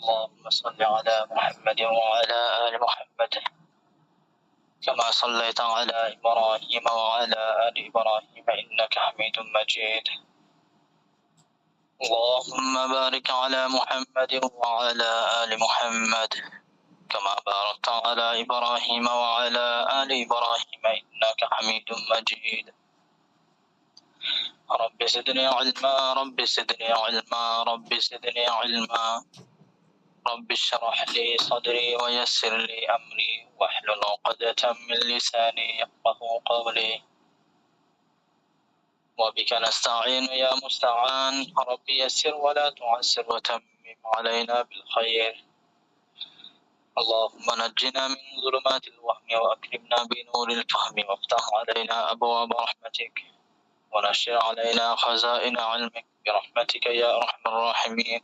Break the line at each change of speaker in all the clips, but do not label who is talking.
اللهم صل على محمد وعلى آل محمد كما صليت على إبراهيم وعلى آل إبراهيم إنك حميد مجيد. اللهم بارك على محمد وعلى آل محمد كما باركت على إبراهيم وعلى آل إبراهيم إنك حميد مجيد. رب زدني علما رب زدني علما رب زدني علما رب اشرح لي صدري ويسر لي أمري واحلل عقدة من لساني يفقه قولي. وبك نستعين يا مستعان رب يسر ولا تعسر وتمم علينا بالخير. اللهم نجنا من ظلمات الوهم وأكرمنا بنور الفهم وافتح علينا أبواب رحمتك ونشر علينا خزائن علمك برحمتك يا أرحم الراحمين.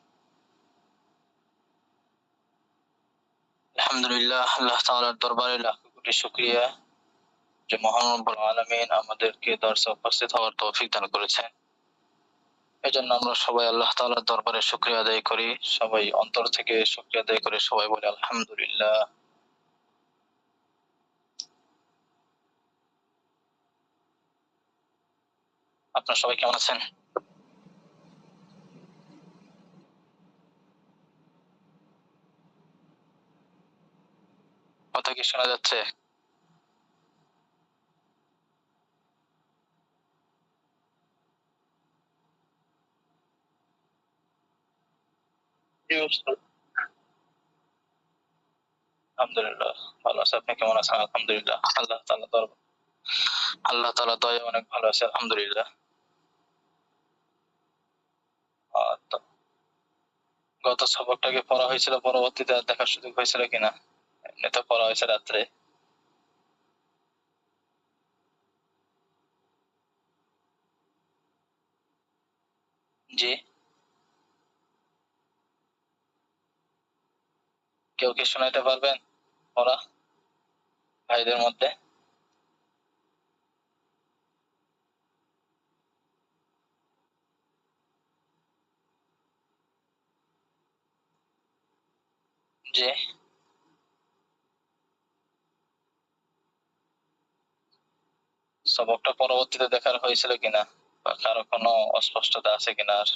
আলহামদুলিল্লাহ, আল্লাহ তাআলার দরবারে লাখ কোটি শুকরিয়া যে মহান রব্বুল আলামিন আমাদেরকে দর্শে উপস্থিত হওয়ার তৌফিক দান করেছেন। এজন্য আমরা সবাই আল্লাহ তাআলার দরবারে শুকরিয়া আদায় করি, সবাই অন্তর থেকে শুকরিয়া আদায় করে সবাই বলে আলহামদুলিল্লাহ। আপনারা সবাই কেমন আছেন? কথা কি শোনা যাচ্ছে? আলহামদুলিল্লাহ ভালো আছে। আপনি কেমন আছেন? আলহামদুলিল্লাহ, আল্লাহ তাআলা দয়া অনেক ভালো আছে আলহামদুলিল্লাহ। তো গত সবকটাকে পড়া হয়েছিল, পরবর্তীতে আর দেখার সুযোগ হয়েছিল কিনা? এমনি তো পড়া হয়েছে রাত্রে। জি, কেউ কি শোনাইতে পারবেন পড়া ভাইদের মধ্যে? জি, সবকটা পরবর্তীতে দেখার হয়েছিল কিনা বা কারো কোনো অস্পষ্টতা আছে কিনা? আর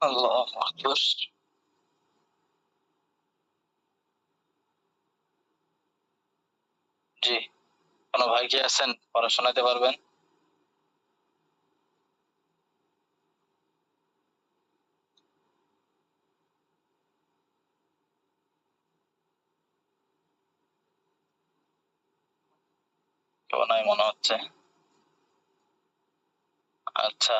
আল্লাহু আকবার। জি, কোনো ভাই কি আছেন পড়া শোনাতে পারবেন? কেউ নাই মনে হচ্ছে। আচ্ছা,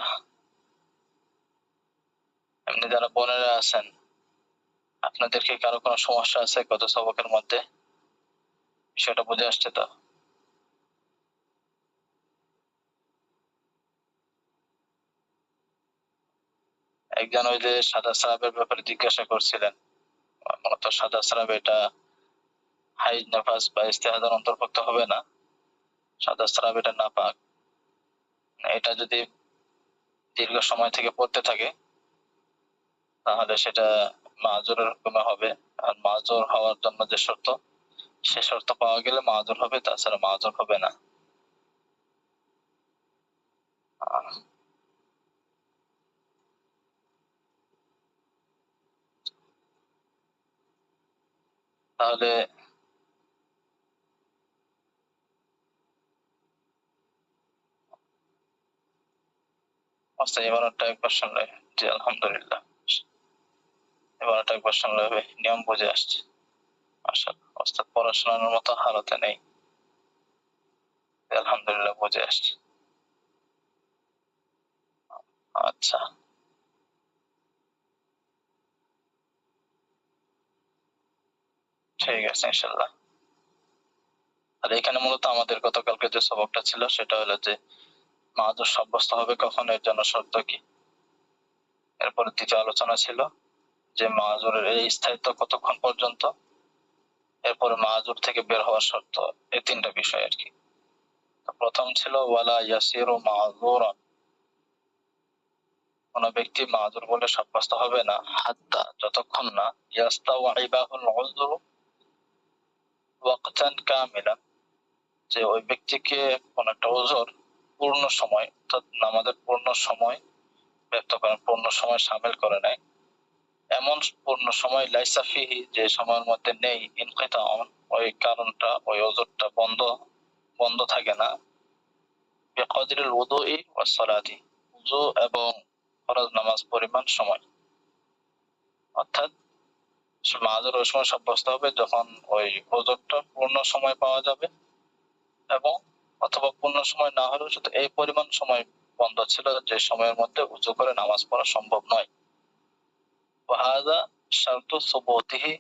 এমনি যারা বোনেরা আছেন, আপনাদের কি কারো কোনো সমস্যা আছে গত সবকের মধ্যে? বিষয়টা বুঝে আসছে তো? একজন ওই যে সাদা স্রাবের ব্যাপারে জিজ্ঞাসা করছিলেন। মূলত সাদা স্রাব এটা হাইজ নেফাস বা ইস্তেহাদার অন্তর্ভুক্ত হবে না। সাদা স্রাব এটা নাপাক। এটা যদি দীর্ঘ সময় থেকে পড়তে থাকে তাহলে সেটা মাজুরের হুকুমে হবে। আর মাজুর হওয়ার জন্য যে শর্ত, সে শর্ত পাওয়া গেলে মাজুর হবে, তাছাড়া মাজুর হবে না। তাহলে এবারটা একবার শুনলে। জি আলহামদুলিল্লাহ, এবারটা একবার শুনলে হবে, নিয়ম বুঝে আসছে। মাশাআল্লাহ, ওস্তাদ পড়াশোনার মতো হালতে নেই, আলহামদুলিল্লাহ বুঝে আসছে। আচ্ছা, ঠিক আছে ইনশাআল্লাহ। আর এখানে মূলত আমাদের গতকালকে যে সবকটা ছিল সেটা হলো যে মাদুর সাব্যস্ত হবে কখন, এর জন্য শর্ত কি। এরপরে দ্বিতীয় আলোচনা ছিল যে মাজুরের এই স্থায়িত্ব কতক্ষণ পর্যন্ত, এরপরে মাযুর থেকে বের হওয়ার শর্ত, এই তিনটা বিষয় আর কি। প্রথম ছিল ওয়ালা ইয়াসিরু মাযুরান, কোন ব্যক্তি মাযুর বলে সাব্যস্ত হবে না হাত্তা, যতক্ষণ না ইয়াস্তাওয়াইবাহুল উযরু ওয়াকতান কামিলান, যে ওই ব্যক্তিকে কোন একটা ওযর পূর্ণ সময়, অর্থাৎ নামাজের পূর্ণ সময় ব্যক্ত করেন, পূর্ণ সময় শামিল করে নেয়, এমন পূর্ণ সময় লাইসা ফিহি, যে সময়ের মধ্যে নেই ইনকিতাউন, ওই কারণটা ওই ওযরটা বন্ধ থাকে না, বিকদরিল উযুই ওয়াস সালাতি, ওযু এবং ফরজ নামাজ পরিমাণ সময়। অর্থাৎ মাযুর ওই সময় সাব্যস্ত হবে যখন ওই ওযরটা পূর্ণ সময় পাওয়া যাবে, এবং অথবা পূর্ণ সময় না হলেও শুধু এই পরিমাণ সময় বন্ধ ছিল যে সময়ের মধ্যে উযু করে নামাজ পড়া সম্ভব নয়। ওয়াহাযা শারতু সুবুতিহি,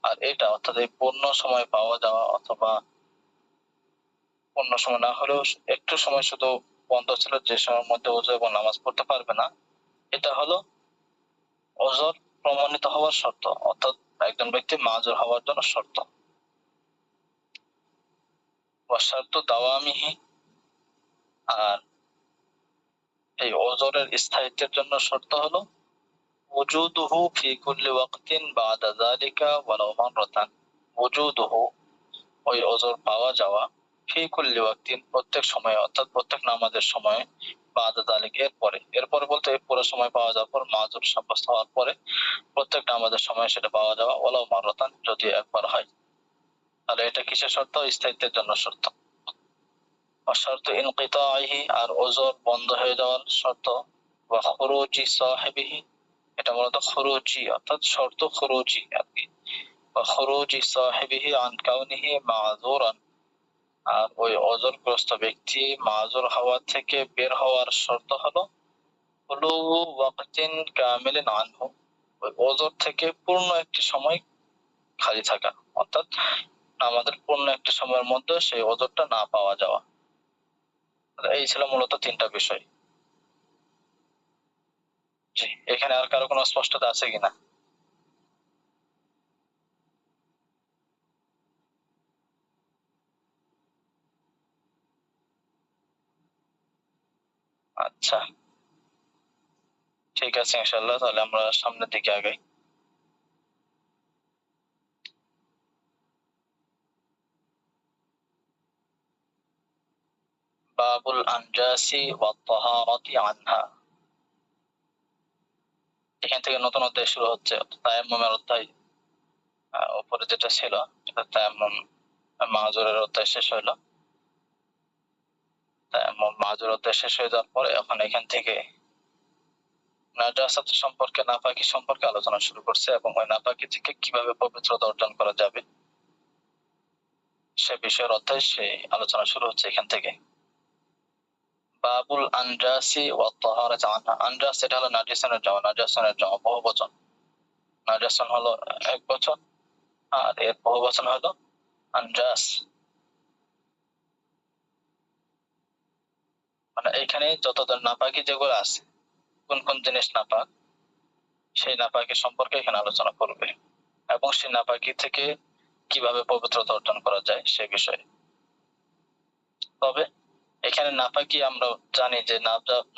আর এটা অর্থাৎ এই পূর্ণ সময় পাওয়া যাওয়া অথবা পূর্ণ সময় না হলেও একটু সময় শুধু বন্ধ ছিল যে সময়ের মধ্যে উযু এবং নামাজ পড়তে পারবে না, এটা হলো ওযর প্রমাণিত হওয়ার শর্ত, অর্থাৎ একজন ব্যক্তি মাযুর হওয়ার জন্য শর্ত। ওয়াশারতু দাওয়ামিহি, আর এই ওযরের স্থায়িত্বের জন্য শর্ত হলো ওজুদুহু ফি কুল্লি ওয়াক্তিন বাদা যালিকা ওয়ালাউ মাররাতান, ওজুদুহু ওই ওযর পাওয়া যাওয়া, ফি কুল্লি ওয়াক্তিন প্রত্যেক সময়ে, অর্থাৎ প্রত্যেক নামাজের সময়, বাদা যালিকা এরপরে বলতে পুরো সময় পাওয়া যাওয়ার পর, মাযুর সাব্যস্ত হওয়ার পরে প্রত্যেক নামাজের সময় সেটা পাওয়া যাওয়া, ওয়ালাউ মাররাতান যদি একবার হয়। তাহলে এটা কিসের শর্ত? স্থায়িত্বের জন্য শর্ত। ওয়াশারতু ইনকিতাইহি, আর ওযর বন্ধ হয়ে যাওয়ার শর্ত, ওয়া খুরুজি সাহিবিহি, এটা মূলত খুরুজি অর্থাৎ শর্ত খুরুজি আর কি, ওয়া খুরুজি সাহিবিহি আন কাউনিহি মাযুরান, আর ওই ওযরগ্রস্ত ব্যক্তি মাযুর হওয়া থেকে বের হওয়ার শর্ত হলো হুলু ওয়াক্তিন কামিলিন আনহু, ওই ওযর থেকে পূর্ণ একটি সময় খালি থাকা, অর্থাৎ আমাদের পূর্ণ একটি সময়ের মধ্যে সেই ওযরটা না পাওয়া যাওয়া। এই ছিল মূলত তিনটা বিষয়। জি, এখানে আর কারো কোনো স্পষ্টতা আছে কিনা? আচ্ছা, ঠিক আছে, ইনশাআল্লাহ তাহলে আমরা সামনের দিকে আগাই। বাবুল আনজাসি ওয়াত তাহারাতি আনহা, এখান থেকে নতুন অধ্যায় শুরু হচ্ছে, তায়াম্মুমের অধ্যায়। উপরে যেটা ছিল সেটা তায়াম্মুম, মাযুরের অধ্যায় শেষ হইলো। তায়াম্মুম মাযুর অধ্যায় শেষ হয়ে যাওয়ার পরে এখন এখান থেকে নাজাসাত সম্পর্কে, নাপাকি সম্পর্কে আলোচনা শুরু করছে, এবং ওই নাপাকি থেকে কিভাবে পবিত্রতা অর্জন করা যাবে সে বিষয়ের অধ্যায়, সেই আলোচনা শুরু হচ্ছে এখান থেকে। বাবুল আনজাসি ওয়াত তাহারাতি আনহা, আনজাস এটা হলো নাজিসানের জামা, নাজাসানের জামা বহুবচন, নাজাসান হলো এক বচন আর এর বহুবচন হলো আনজাস। মানে এখানে যতজন নাপাকি যেগুলো আছে, কোন কোন জিনিস নাপাক, সেই নাপাকি সম্পর্কে এখানে আলোচনা করবে, এবং সেই নাপাকি থেকে কিভাবে পবিত্রতা অর্জন করা যায় সে বিষয়ে। তবে এখানে নাপাকি আমরা জানি যে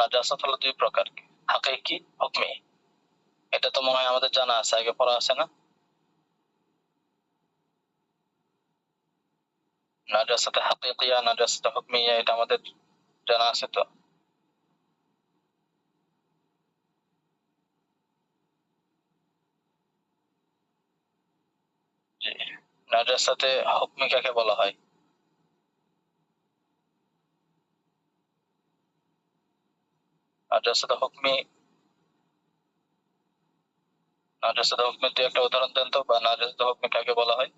নাজাসাত হলো দুই প্রকার, হাকিকি, হুকমি। এটা তো মনে হয় আমাদের জানা আছে, আগে পড়া আছে না? নাজাসাতে হাকিকিয়া, নাজাসাতে হুকমিয়া, এটা আমাদের জানা আছে তো। জি, নাজাসাতে হুকমি কাকে বলা হয়? নাজাসাতে হুকমি, নাজাসাতে হুকমির দুই একটা উদাহরণ দেন তো, বা নাজাসাতে হুকমি কাকে বলা হয়?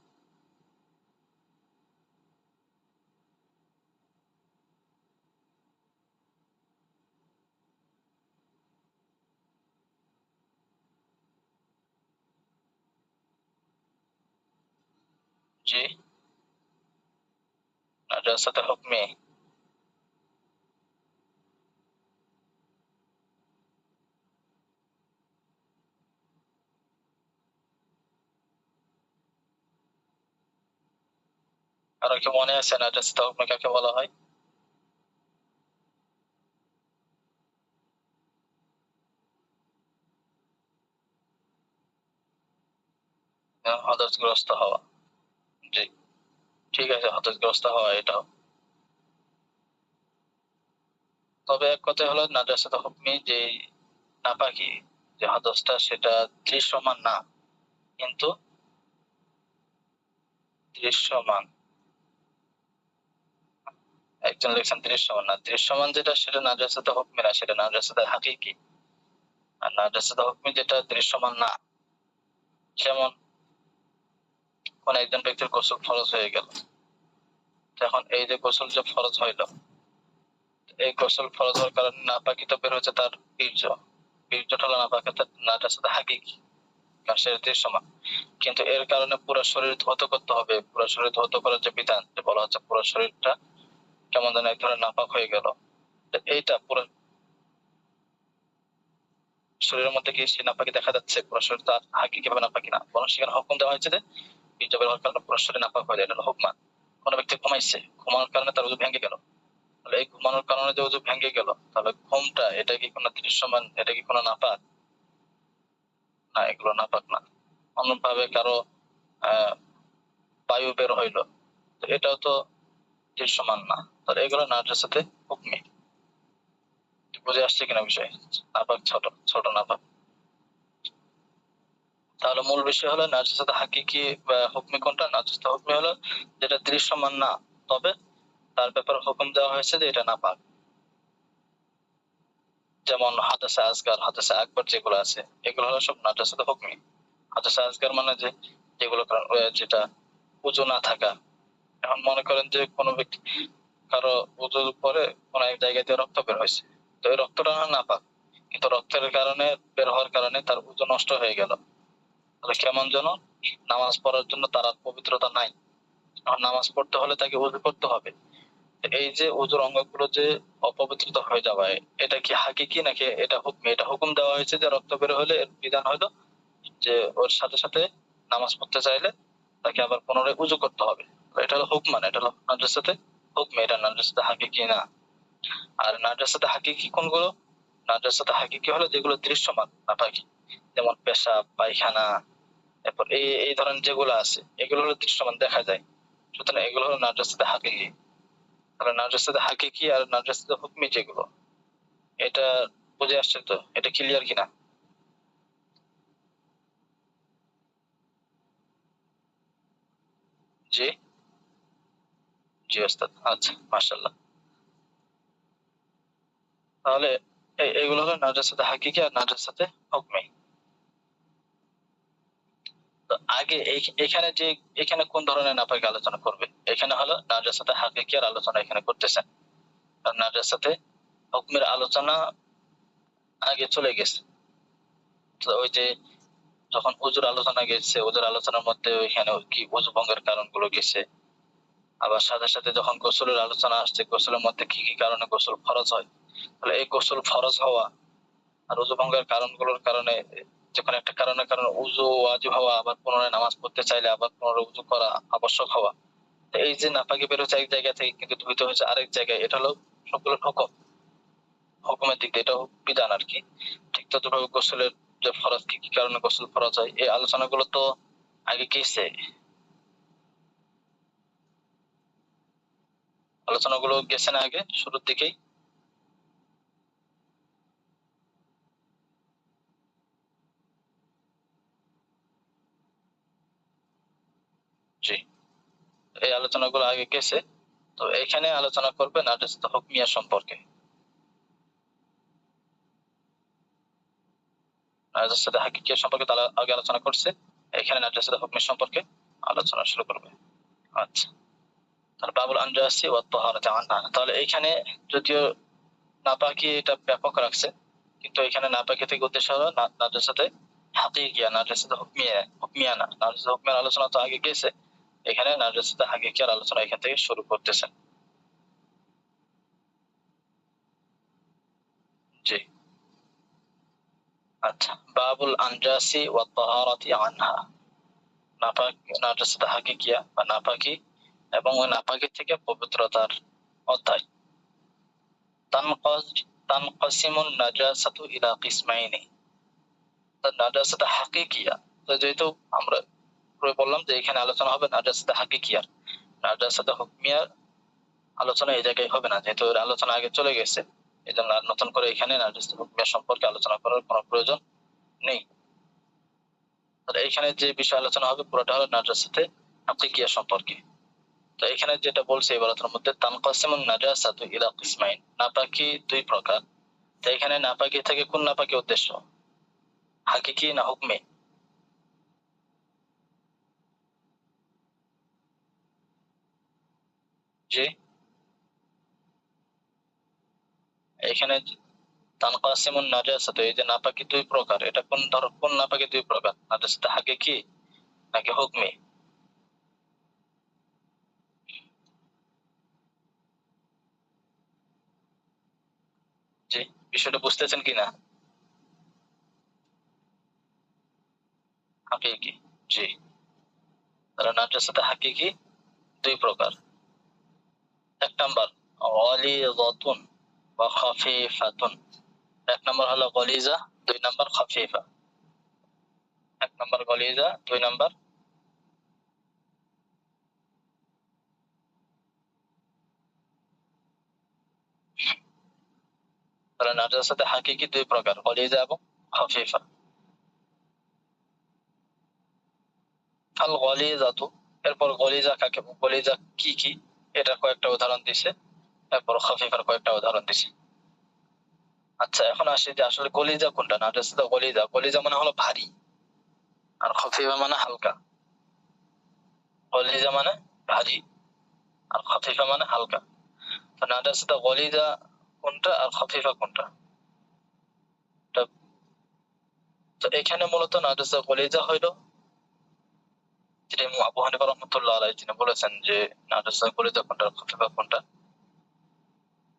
জি, নাজাসাতে হুকমি। আর কি মনে আছে নাজাসাতে হুকমি কাকে বলা হয়? হদসগ্রস্ত হওয়া। জি, ঠিক আছে, হদসগ্রস্ত হওয়া এটাও। তবে এক কথা হলো নাজাসাতে হুকমি যে নাপাকি, যে হদসটা সেটা দৃশ্যমান না, কিন্তু দৃশ্যমান। একজন লিখছেন দৃশ্যমান না, দৃশ্যমান যেটা সেটা নাজাসাতে হুকমি না, সেটা নাজাসাতে হাকিকি। আর নাজাসাতে হুকমি যেটা দৃশ্যমান না, যেমন কোন একজন ব্যক্তির গোসল ফরজ হয়ে গেল, এখন এই যে গোসল যে ফরজ হইল, এই গোসল ফরজ হওয়ার কারণে নাপাকিটা বের হচ্ছে তার বীর্য, বীর্যটা হলো নাপাকিটা নাজাসাতে হাকিকি, কারণ সেটা দৃশ্যমান। কিন্তু এর কারণে পুরো শরীর ধৌত করতে হবে, পুরো শরীর ধৌত করার যে বিধান, যে বলা হচ্ছে পুরো শরীরটা কেমন যেন এক ধরনের নাপাক হয়ে গেল, এইটা পুরো শরীরের মধ্যে কি সে নাপাকি দেখা যাচ্ছে? পুরো শরীর তো হাকিকি ভাবে নাপাকি না, বরং সেখানে হুকুম দেওয়া হয়েছে যে বীর্য বের হওয়ার কারণে পুরো শরীর নাপাক হয়ে যায়, এটা হলো হুকমা। কোনো ব্যক্তি ঘুমাইছে, ঘুমানোর কারণে তার ওযু ভেঙে গেল, তাহলে এই ঘুমানোর কারণে যে ওযু ভেঙে গেল, তাহলে ঘুমটা এটা কি কোনো দৃশ্যমান, এটা কি কোনো নাপাক? না, এগুলো নাপাক না। অন্যভাবে কারো আহ বায়ু বের হইলো, তো এটাও তো দৃশ্যমান না, তাহলে এগুলো নাজাসাতে হুকমি। বুঝে আসছে কিনা বিষয়? নাপাক ছোট, ছোট নাপাক। তাহলে মূল বিষয় হলো নাজাসাতে হাকিকি বা হুকমি কোনটা? নাজাসাতে হুকমি হলো যেটা দৃশ্যমান না, তবে তার ব্যাপারে হুকুম দেওয়া হয়েছে যে এটা নাপাক। যেমন হাদাসে আসগার, হাদাসে আকবর যেগুলো আছে, এগুলো হলো সব নাজাসাতে হুকমি। হাদাসে আসগার মানে যে যেগুলো যেটা ওযু না থাকা। এখন মনে করেন যে কোনো ব্যক্তি কারো ওযুর পরে কোনো এক জায়গা দিয়ে রক্ত বের হয়েছে, তো এই রক্তটা নাপাক, কিন্তু রক্তের কারণে বের হওয়ার কারণে তার ওযু নষ্ট হয়ে গেল, তাহলে কেমন যেন নামাজ পড়ার জন্য তার আর পবিত্রতা নাই। এখন নামাজ পড়তে হলে তাকে ওযু করতে হবে, এই যে ওযুর অঙ্গগুলো যে অপবিত্রিত হয়ে যাওয়া, এটা কি হাকিকি নাকি এটা হুকমি? এটা হুকুম দেওয়া হয়েছে যে রক্ত বের হলে এর বিধান হলো যে ওর সাথে সাথে নামাজ পড়তে চাইলে তাকে আবার পুনরায় উযু করতে হবে। এটা হলো হুকমান, এটা হলো নাজাসাতে হুকমি, এটা নাজাসাতে হাকিকি না। আর নাজাসাতে হাকিকি কোনগুলো? নাজাসাতে হাকিকি হলো যেগুলো দৃশ্যমান নাপাকি, যেমন পেশাব, পায়খানা, এরপর এই এই ধরনের যেগুলো আছে এগুলো হলো দৃশ্যমান, দেখা যায়, সুতরাং এগুলো হলো নাজাসাতে হাকিকি। তাহলে নাজাসাতে হাকিকি আর নাজাসাতে হুকমি যেগুলো, এটা বুঝে আসছে তো? এটা ক্লিয়ার কিনা? জি, জি ওস্তাদ, আচ্ছা, মাশাআল্লাহ। তাহলে এগুলো হলো নাজাসাতে হাকিকি আর নাজাসাতে হুকমি। তো আগে এখানে যে এখানে কোন ধরনের নাপাকি আলোচনা করবে? এখানে হলো নাজাসাতে হাকিকি আর আলোচনা এখানে করতেছেন, আর নাজাসাতে হুকমের আলোচনা আগে চলে গেছে। তো ওই যে যখন ওযুর আলোচনা গেছে, ওযুর আলোচনার মধ্যে ওইখানে কি ওযু ভঙ্গের কারণগুলো গেছে, আবার সাথে সাথে যখন গোসলের আলোচনা আসছে, গোসলের মধ্যে কি কি কারণে গোসল ফরজ হয়, তাহলে এই গোসল ফরজ হওয়া আর ওযু ভঙ্গের কারণগুলোর কারণে যখন একটা কারণের কারণে ওযু ওয়াজিব হওয়া, আবার পুনরায় নামাজ পড়তে চাইলে আবার পুনরায় ওযু করা আবশ্যক হওয়া, তো এই যে নাপাকি বের হচ্ছে এক জায়গা থেকে কিন্তু ধুইতে হচ্ছে আরেক জায়গায়, এটা হলো সবগুলো হুকুম, হুকুমের দিক দিয়ে এটা বিধান আর কি। ঠিক ততভাবে গোসলের যে ফরজ, কি কি কারণে গোসল ফরজ হয়, এই আলোচনাগুলো তো আগে গেছে, আলোচনাগুলো গেছে না আগে শুরুর দিকেই? জি, এই আলোচনাগুলো আগে গেছে। তো এখানে আলোচনা করবে নাজাসাতে হুকমিয়া সম্পর্কে। নাজাসাতে হাকিকিয়া সম্পর্কে তারা আগে আলোচনা করছে, এখানে নাজাসাতে হুকমি সম্পর্কে আলোচনা শুরু করবে। আচ্ছা, তাহলে বাবুল আনজাসি ওয়াত তাহারাতি আনহা, তাহলে এখানে যদিও নাপাকি এটা ব্যাপক রাখছে, কিন্তু এখানে নাপাকি থেকে উদ্দেশ্য হলো নাজাসাতে হাকিকিয়া, নাজাসাতে হুকমিয়া, হুকমিয়া না, নাজাসাতে হুকমিয়ার আলোচনা তো আগে গেছে, এখানে নাজাসাতে হাকিকিয়ার আলোচনা এখান থেকে শুরু করতেছেন। জি, আচ্ছা, বাবুল আনজাসি ওয়াত তাহারাতি আনহা, নাপাক, নাজাসাতে হাকিকিয়া বা নাপাকি এবং ওই নাপাকি থেকে পবিত্রতার অধ্যায়। তানকাসিমুন নাজাসাতু ইলা কিসমাইনি, নাজাসাত হাকিকিয়া। তো যেহেতু আমরা বললাম যে এখানে আলোচনা হবে নাজাসাত হাকিকিয়ার, নাজাসাত হুকমিয়ার আলোচনা এই জায়গায় হবে না, যেহেতু এর আলোচনা আগে চলে গেছে। এই জন্য আর নতুন করে এখানে নাজাসাত হুকমিয়া সম্পর্কে আলোচনা করার কোনো প্রয়োজন নেই। এখানে যে বিষয় আলোচনা হবে পুরোটা হলো নাজাসাতে হাকিকিয়া সম্পর্কে। তো এখানে যেটা বলছে ইবারাতের মধ্যে তানকাসিমুন নাজাসাতু ইলা কিসমাইন, নাপাকি দুই প্রকার। তো এখানে নাপাকি থেকে কোন নাপাকি উদ্দেশ্য, হাকিকি না হুকমি? জি, এখানে তানকাসিমুন নাজাসাতু, এই যে নাপাকি দুই প্রকার, এটা কোন নাপাকি দুই প্রকার, নাজাসাত হাকিকি নাকি হুকমি? জি, বিষয়টা বুঝতেছেন কিনা? হাকিকি, জি। তাহলে নাজাসাত হাকিকি দুই প্রকার। এক নাম্বার গলিজাতুন ওয়া খাফিফাতুন। এক নাম্বার হলো গলিজা, দুই নাম্বার খাফিফা। এক নাম্বার গলিজা, দুই নাম্বার তাহলে নাজাসাতে হাকিকি দুই প্রকার, গলিজা এবং খাফিফা। আল গলিজাতু, এরপর গলিজা কাকে, গলিজা কি কি এটা কয়েকটা উদাহরণ দিছে, এরপর খাফিফার কয়েকটা উদাহরণ দিছে। আচ্ছা, এখন আসি যে আসলে গলিজা কোনটা। নাজাসাতে গলিজা, গলিজা মানে হলো ভারী, আর খাফিফা মানে হালকা। গলিজা মানে ভারী আর খাফিফা মানে হালকা। তো নাজাসাতে গলিজা কোনটা আর খাফিফা কোনটা? তো এখানে মূলত নাজাসাতে গলিজা হইলো যেটা ইমাম আবু হানিফা রাহমাতুল্লাহ আলাইহি তিনি বলেছেন যে নাজাসাতে গলিজা কোনটা আর খাফিফা কোনটা।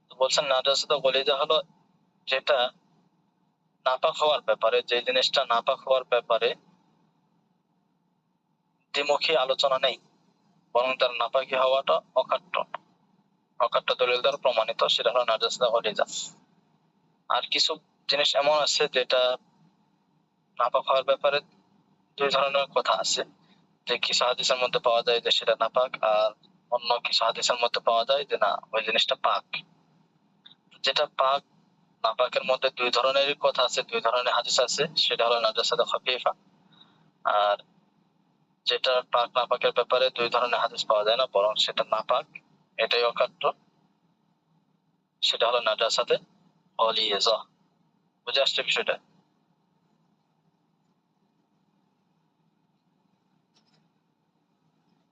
তো বলছেন নাজাসাতে গলিজা হলো যেটা নাপাক হওয়ার ব্যাপারে, যে জিনিসটা নাপাক হওয়ার ব্যাপারে দ্বিমুখী আলোচনা নেই, বরং তার নাপাকি হওয়াটা অকাট্য, অকাট্য দলিল দ্বারা প্রমাণিত, সেটা হলো নাজাসাতে গলিজা। আর কিছু জিনিস এমন আছে যেটা নাপাক হওয়ার ব্যাপারে দুই ধরনের কথা আছে, যে কিছু হাদিসের মধ্যে পাওয়া যায় যে সেটা নাপাক, আর অন্য কিছু হাদিসের মধ্যে পাওয়া যায় যে না ওই জিনিসটা পাক। যেটা পাক নাপাকের মধ্যে দুই ধরনের কথা আছে, দুই ধরনের হাদিস আছে, সেটা হলো নাজাসাতে খাফিফা। আর যেটা পাক নাপাকের ব্যাপারে দুই ধরনের হাদিস পাওয়া যায় না, বরং সেটা নাপাক, এটাই অকাট্য, সেটা হলো নাজাসাতে গলিজা। বুঝে আসছে বিষয়টা?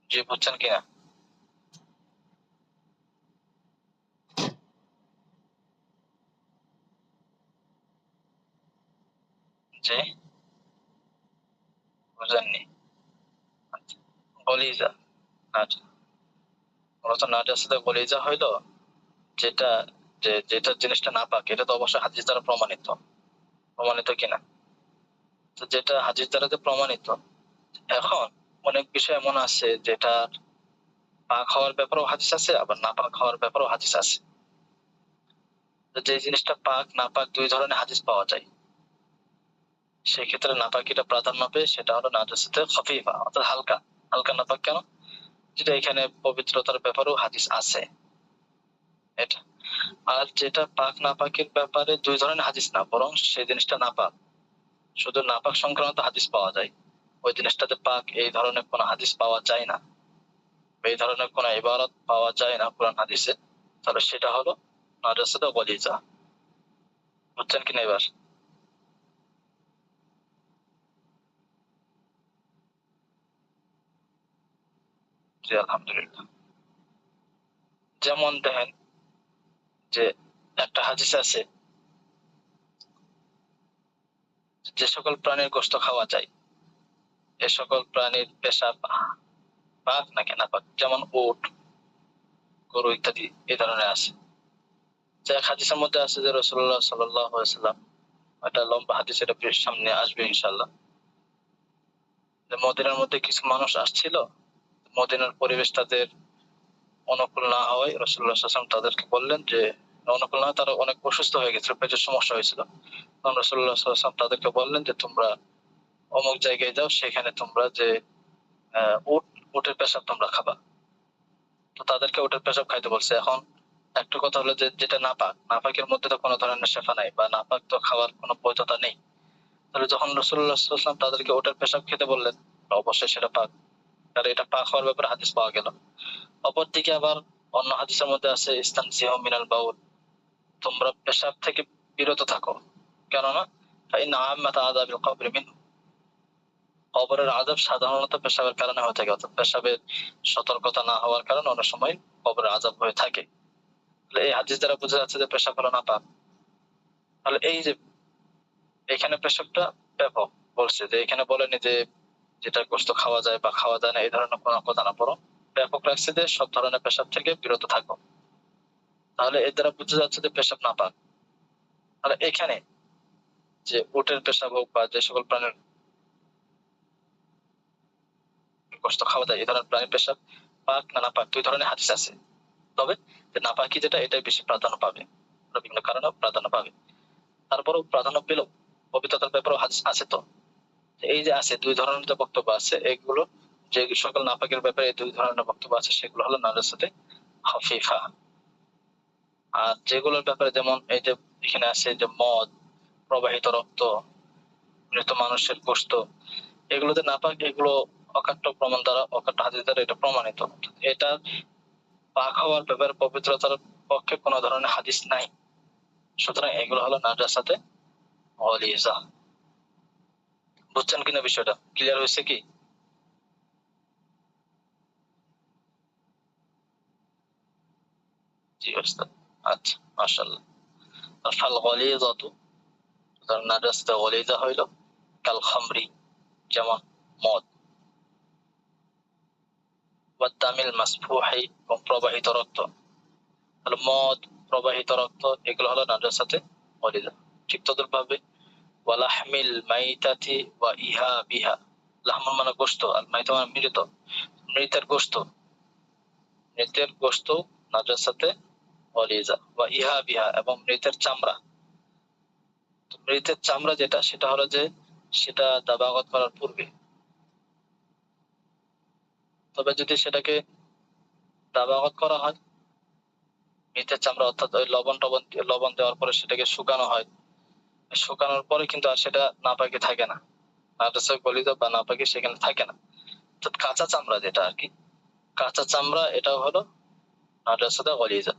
জি, বুঝছেন কিনা? জি, বুঝেননি? আচ্ছা, গলিজা, আচ্ছা, মূলত নাজাসাতে গলিজা হইলো যেটা, যেটা জিনিসটা নাপাক, এটা তো অবশ্যই হাদিস দ্বারা প্রমাণিত, প্রমাণিত কিনা? তো যেটা হাদিস দ্বারা যে প্রমাণিত, এখন অনেক বিষয় এমন আছে যেটা পাক হওয়ার ব্যাপারেও হাদিস আছে, আবার না পাক হওয়ার ব্যাপারেও হাদিস আছে। তো যে জিনিসটা পাক নাপাক দুই ধরনের হাদিস পাওয়া যায়, সেক্ষেত্রে নাপাকিটা প্রাধান্য পেয়ে সেটা হলো নাজাসাতে খফিফা, অর্থাৎ হালকা। হালকা নাপাক কেন? যেটা এখানে পবিত্রতার ব্যাপারেও হাদিস আছে, এটা। আর যেটা পাক নাপাকের ব্যাপারে দুই ধরনের হাদিস না, বরং সেই জিনিসটা নাপাক, শুধু নাপাক সংক্রান্ত হাদিস পাওয়া যায়, ওই জিনিসটাতে পাক এই ধরনের কোনো হাদিস পাওয়া যায় না, এই ধরনের কোনো ইবারত পাওয়া যায় না কোরআন হাদিসে, তাহলে সেটা হলো নাজাসাতে গলিজা। বুঝছেন কিনা এবার? জি, আলহামদুলিল্লাহ। যেমন দেখেন যে একটা হাদিস আছে, যে সকল প্রাণীর গোশত খাওয়া যায়, এ সকল প্রাণীর পেশাব পাক নাকি নাপাক, যেমন উট, গরু ইত্যাদি এই ধরনের আছে। যে এক হাদিসের মধ্যে আছে যে রাসূলুল্লাহ সাল্লাল্লাহু আলাইহি ওয়াসাল্লাম, এটা লম্বা হাদিস, এটা সামনে আসবে ইনশাআল্লাহ, যে মদিনার মধ্যে কিছু মানুষ আসছিল, মদিনার পরিবেশ তাদের অনুকূল না হওয়ায় রাসূলুল্লাহ সাল্লাল্লাহু আলাইহি ওয়াসাল্লাম তাদেরকে বললেন যে অনুকূল না, তারা অনেক অসুস্থ হয়ে গেছিল, পেটের সমস্যা হয়েছিল। তখন রাসূলুল্লাহ সাল্লাল্লাহু আলাইহি ওয়াসাল্লাম তাদেরকে বললেন যে তোমরা অমুক জায়গায় যাও, সেখানে তোমরা যে উটের পেশাব তোমরা খাবা। তো তাদেরকে উটের পেশাব খাইতে বলছে। এখন একটা কথা হলো যে যেটা নাপাক, নাপাকের মধ্যে তো কোনো ধরনের শেফা নাই বা নাপাক তো খাওয়ার কোনো বৈধতা নেই। তাহলে যখন রাসূলুল্লাহ সাল্লাল্লাহু আলাইহি ওয়াসাল্লাম তাদেরকে উটের পেশাব খেতে বললেন, অবশ্যই সেটা পাক, কারণ এটা পাক হওয়ার ব্যাপারে হাদিস পাওয়া গেল। অপরদিকে আবার অন্য হাদিসের মধ্যে আছে ইস্তানজিহু মিনাল বাউল, তোমরা পেশাব থেকে বিরত থাকো, কেননা ফাইন আম্মাত আযাবিল কবরি মিনহু, কবরের আযাব সাধারণত পেশাবের কারণে হয়ে থাকে, অর্থাৎ পেশাবের সতর্কতা না হওয়ার কারণে অনেক সময় কবরের আযাব হয়ে থাকে। তাহলে এই হাদিস দ্বারা বোঝা যাচ্ছে যে পেশাব হলো নাপাক। তাহলে এই যে এখানে পেশাবটা ব্যাপক বলছে, যে এখানে বলেনি যে যেটা গোশত খাওয়া যায় বা খাওয়া যায় না এই ধরনের কোনো কথা না, বরং ব্যাপক রাখছে যে সব ধরনের পেশাব থেকে বিরত থাকো। তাহলে এর দ্বারা বোঝা যাচ্ছে যে পেশাব নাপাক। তাহলে এখানে যে উটের পেশাব হোক বা যে সকল প্রাণীর গোশত খাওয়া যায় এই ধরনের প্রাণীর পেশাব পাক না নাপাক দুই ধরনের হাদিস আছে। তবে যে নাপাকি যেটা এটাই বেশি প্রাধান্য পাবে, বিভিন্ন কারণে প্রাধান্য পাবে। তারপরেও প্রাধান্য পেল পবিত্রতার ব্যাপারেও হাদিস আছে। তো এই যে আছে দুই ধরনের যে বক্তব্য আছে, এগুলো যে সকল নাপাকের ব্যাপারে এই দুই ধরনের বক্তব্য আছে সেগুলো হলো নাজাসাতে খাফিফা। আর যেগুলোর ব্যাপারে যেমন এই যে এখানে আছে যে মদ, প্রবাহিত রক্ত, মৃত মানুষের গোশত, এগুলোতে নাপাক, এগুলো অকাট্য প্রমাণ দ্বারা, অকাট্য হাদিস দ্বারা এটা প্রমাণিত। এটা পাক হওয়ার ব্যাপারে পবিত্রতার পক্ষে কোনো ধরনের হাদিস নাই। সুতরাং এগুলো হলো নাজাসাতে গলিজা। বুঝছেন কিনা বিষয়টা? ক্লিয়ার হয়েছে কি? জি ওস্তাদ। আচ্ছা, মাশাআল্লাহ। ফাল গলিজাতু, নাজাসাতে গলিজা হইল কাল খামরি, যেমন মদ, ওয়াদামিল মাসফুহি, এবং প্রবাহিত রক্ত। তাহলে মদ, প্রবাহিত রক্ত এগুলো হলো নাজাসাতে গলিজা। ঠিক তদ্রুপভাবে ওয়ালাহমিল মাইতাতি ওয়া ইহাবিহা, লাহমুল মানে গোশত, আর মাইতা মানে মৃত, মৃতের গোশত, মৃতের গোশত নাজাসাতে গলিজা। ওয়া ইহাবিহা, এবং মৃতের চামড়া। তো মৃতের চামড়া যেটা, সেটা হলো যে সেটা দাবাগত করার পূর্বে, তবে যদি সেটাকে দাবাগত করা হয়, মৃতের চামড়া অর্থাৎ ওই লবণ দেওয়ার পরে সেটাকে শুকানো হয়, শুকানোর পরে কিন্তু আর সেটা নাপাকে থাকে না, নাজাসে গলিজা বা নাপাকে সেখানে থাকে না। অর্থাৎ কাঁচা চামড়া যেটা আর কি, কাঁচা চামড়া এটাও হলো নাজাসাতে গলিজা।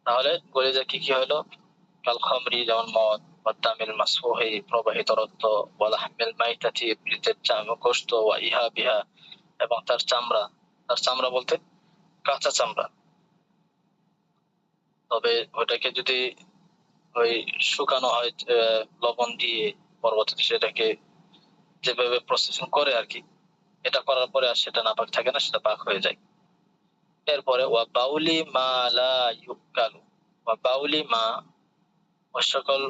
তাহলে গলিজা কি কি হলো? কাল খামরি, যেমন মদ, ওয়াদামিল মাসফুহি, প্রবাহিত রক্ত, ওয়ালাহমিল মাইতাতি, মৃতের গোশত, ওয়া ইহাবিহা, এবং তার চামড়া। তার চামড়া বলতে কাঁচা চামড়া। তবে ওটাকে যদি ওই শুকানো হয় লবণ দিয়ে, পরবর্তীতে সেটাকে যেভাবে প্রসেসিং করে আর কি, এটা করার পরে আর সেটা নাপাক থাকে না, সেটা পাক হয়ে যায়। এরপরে ওয়া বাউলি মা লা ইউকালু, ওয়া বাউলি মা, ও সকল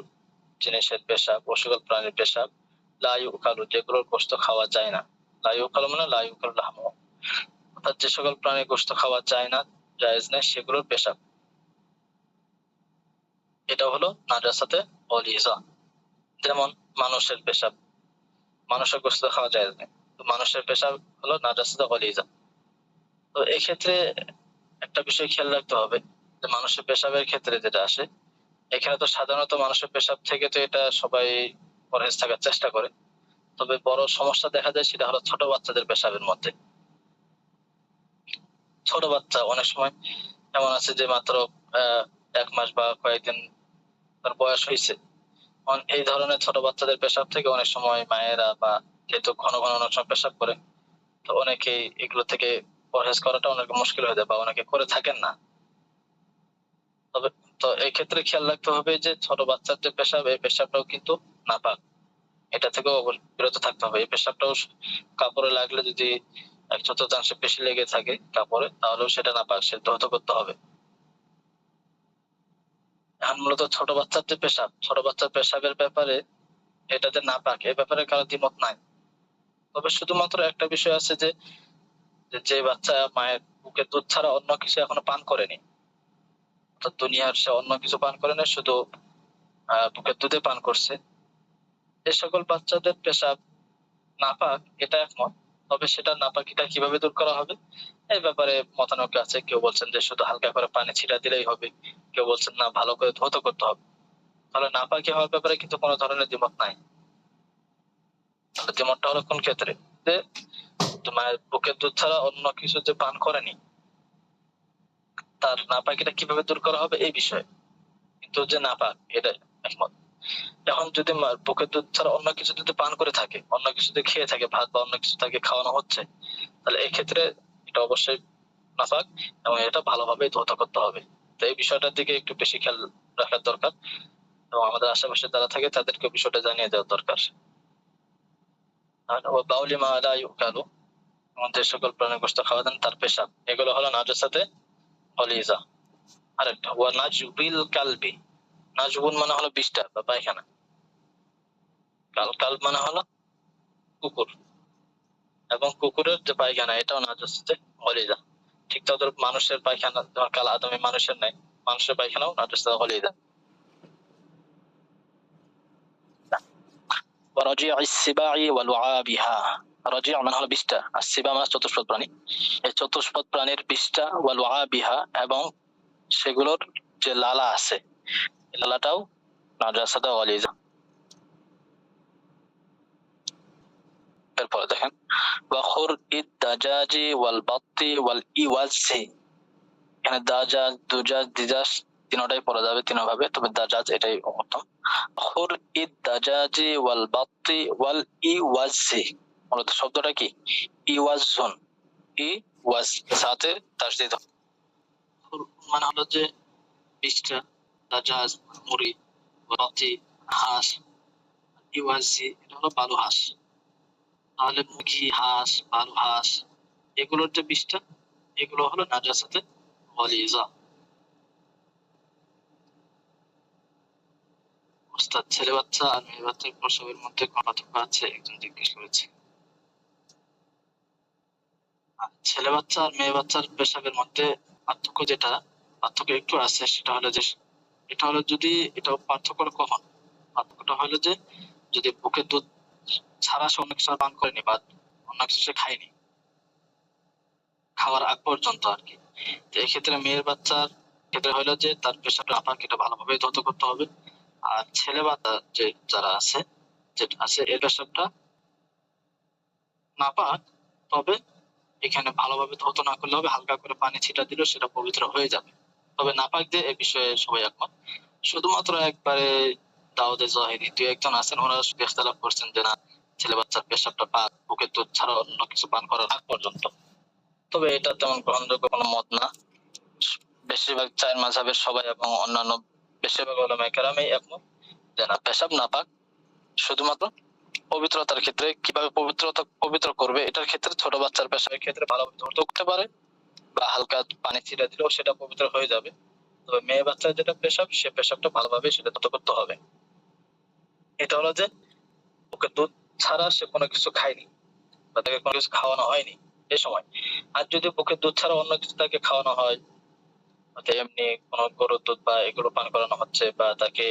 জিনিসের পেশাব, ও সকল প্রাণীর পেশাব, লা ইউকালু যেগুলোর গোশত খাওয়া যায় না। লা ইউকালু মানে লা ইউকালু লাহমু, অর্থাৎ যে সকল প্রাণীর গোশত খাওয়া যায় না, জায়েজ নেই, সেগুলোর পেশাব, এটা হলো নাজাসাতে গলিজা। যেমন মানুষের পেশাব, মানুষের গোশত খাওয়া যায় না, তো মানুষের পেশাব হলো নাজাসাতে গলিজা। তো এক্ষেত্রে একটা বিষয় খেয়াল রাখতে হবে যে মানুষের পেশাবের ক্ষেত্রে যেটা আসে, এখানে তো সাধারণত মানুষের পেশাব থেকে তো এটা সবাই পরহেজ থাকার চেষ্টা করে। তবে বড় সমস্যা দেখা যায় সেটা হলো ছোট বাচ্চাদের পেশাবের মধ্যে। ছোট বাচ্চা অনেক সময় এমন আছে যে মাত্র 1 মাস বা কয়েকদিন তার বয়স হয়েছে, এই ধরনের ছোট বাচ্চাদের পেশাব থেকে অনেক সময় মায়েরা বা যেহেতু ঘন ঘন অনেক সময় পেশাব করে, তো অনেকেই এগুলো থেকে পরহেজ করাটা অনেক মুশকিল হয়ে যায় বা অনেকে করে থাকেন না। তবে তো এই ক্ষেত্রে খেয়াল রাখতে হবে যে ছোট বাচ্চার যে পেশাব, এই পেশাবটাও কিন্তু নাপাক, এটা থেকেও বিরত থাকতে হবে। এই পেশাবটাও কাপড়ে লাগলে যদি 1/4 বেশি লেগে থাকে কাপড়ে, তাহলেও সেটা নাপাক, সেটা ধৌত করতে হবে। এখন মূলত ছোট বাচ্চার যে পেশাব, ছোট বাচ্চার পেশাবের ব্যাপারে এটা যে নাপাক, এ ব্যাপারে কারো দ্বিমত নাই। তবে শুধুমাত্র একটা বিষয় আছে যে যে বাচ্চা মায়ের বুকের দুধ ছাড়া অন্য কিছু এখনো পান করেনি, অর্থাৎ দুনিয়ার সে অন্য কিছু পান করে না, শুধু বুকের দুধে পান করছে, এ সকল বাচ্চাদের পেশাব নাপাক এটা একমত। তবে সেটা নাপাকিটা কিভাবে দূর করা হবে এই ব্যাপারে মতানৈক্য আছে। কেউ বলছেন যে শুধু হালকা করে পানি ছিটা দিলেই হবে, কেউ বলছেন না ভালো করে ধৌত করতে হবে। তাহলে নাপাকি হওয়ার ব্যাপারে কিন্তু কোনো ধরনের দ্বিমত নাই। তাহলে দ্বিমতটা হলো কোন ক্ষেত্রে, যে তোমার বুকের দুধ ছাড়া অন্য কিছু যে পান করেনি তার নাপাকিটা কিভাবে দূর করা হবে এই বিষয়ে, কিন্তু যে নাপাক এটা একমত। এখন যদি বুকের দুধ ছাড়া অন্য কিছু যদি পান করে থাকে, অন্য কিছু যদি খেয়ে থাকে, ভাত বা অন্য কিছু তাকে খাওয়ানো হচ্ছে, তাহলে এই ক্ষেত্রে এটা অবশ্যই নাপাক এবং এটা ভালোভাবে ধৌত করতে হবে। তো এই বিষয়টার দিকে একটু বেশি খেয়াল রাখার দরকার এবং আমাদের আশেপাশে যারা থাকে তাদেরকে বিষয়টা জানিয়ে দেওয়া দরকার। আর ও বাউলি মা লা ইউকালু, আমাদের সকল প্রাণী গোশত খাওয়া দেন তার পেশাব, এগুলো হলো নাজাসাতে গলিজা। আরেকটা ওয়া নাজবিল কালবি, নাজবুন মানে হলো বিষ্ঠা বা পায়খানা, কালব মানে হলো কুকুর, এবং কুকুরের যে পায়খানা এটাও নাজাসাতে গলিজা। ঠিক তদ্রুপ মানুষের পায়খানা যেমন কাল আদমি মানুষের নাই, মানুষের পায়খানাও নাজাসাতে গলিজা। ওয়ারাজিউ ইস-সিবাই ওয়া লুআবিহা, রাজিউ মানে হলো বিষ্ঠা, আর সিবা মানে চতুষ্পদ প্রাণী। এই চতুষ্পদ প্রাণীর বিষ্ঠা ওয়া লুআবিহা এবং সেগুলোর যে লালা আছে এই লালাটাও নাজাসাতে গলিজা। এরপরে দেখেন ওয়াখুর ইদ দাজাজি ওয়াল বাত্তি ওয়াল ইওয়াজি, এখানে দাজাজ দুজাজ দিজাজ তিনটাই পড়া যাবে তিনভাবে, তবে দাজাজ এটাই উত্তম। খুর ইদ দাজাজি ওয়াল বাত্তি ওয়াল ইওয়াজি, মূলত শব্দটা কি ইওয়াজুন, ইওয়াজ সাথে তাসদীদ। খুর মানে হলো যে বিষ্ঠা, দাজাজ মুরগি, বাত্তি হাঁস, ইওয়াজি এটা হলো বালু হাঁস। তাহলে মুরগি, হাঁস, বালু হাঁস এগুলোর যে বিষ্ঠা এগুলো হলো নাজাসাতে গলিজা। ওস্তাদ, ছেলে বাচ্চা আর মেয়ে বাচ্চার প্রসবের মধ্যে কোনো পার্থক্য আছে? একজন জিজ্ঞেস করেছে। ছেলে বাচ্চা আর মেয়ে বাচ্চার পেশাবের মধ্যে পার্থক্য একটু আছে, সেটা হলো যে এটা হলো যদি এটা পার্থক্য কখন, পার্থক্যটা হলো যে যদি বুকের দুধ ছাড়া সে অন্য কিছু পান করেনি বা অন্য কিছু সে খায়নি খাওয়ার আগ পর্যন্ত আর কি। তো এক্ষেত্রে মেয়ের বাচ্চার ক্ষেত্রে হলো যে তার পেশাবটা নাপাক, এটা ভালোভাবে ধৌত করতে হবে। আর ছেলে বাচ্চা যে যারা আছে যেটা আছে এর পেশাবটা নাপাক, তবে এখানে ভালোভাবে ধৌত না করলে হবে, হালকা করে পানি ছিটা দিলেও সেটা পবিত্র হয়ে যাবে। তবে নাপাক দিয়ে এ বিষয়ে সবাই একমত। শুধুমাত্র একবারে দাউদে জহিরি দুই একজন আছেন, ওনারা শুধু ইখতিলাফ করছেন যে না ছেলে বাচ্চার পেশাবটা পাক বুকের দুধ ছাড়া অন্য কিছু পান করার আগ পর্যন্ত। তবে এটা তেমন গ্রহণযোগ্য কোনো মত না। বেশিরভাগ চার মাযহাবের সবাই এবং অন্যান্য বেশিরভাগ উলামায়ে কেরামই একমত যে না পেশাব নাপাক, শুধুমাত্র পবিত্রতার ক্ষেত্রে কিভাবে পবিত্র করবে এটার ক্ষেত্রে ছোট বাচ্চার পেশাবের ক্ষেত্রে ভালোভাবে ধৌত করতে পারে বা হালকা পানি ছিটা দিলেও সেটা পবিত্র হয়ে যাবে। তবে মেয়ে বাচ্চার যেটা পেশাব সে পেশাবটা ভালোভাবে সেটা ধৌত করতে হবে। এটা হলো যে ওকে দুধ ছাড়া সে কোনো কিছু খায়নি বা তাকে কোনো কিছু খাওয়ানো হয়নি এই সময়। আর যদি বুকের দুধ ছাড়া অন্য কিছু তাকে খাওয়ানো হয়, এমনি কোনো গরুর দুধ বা এগুলো পান করানো হচ্ছে বা তাকে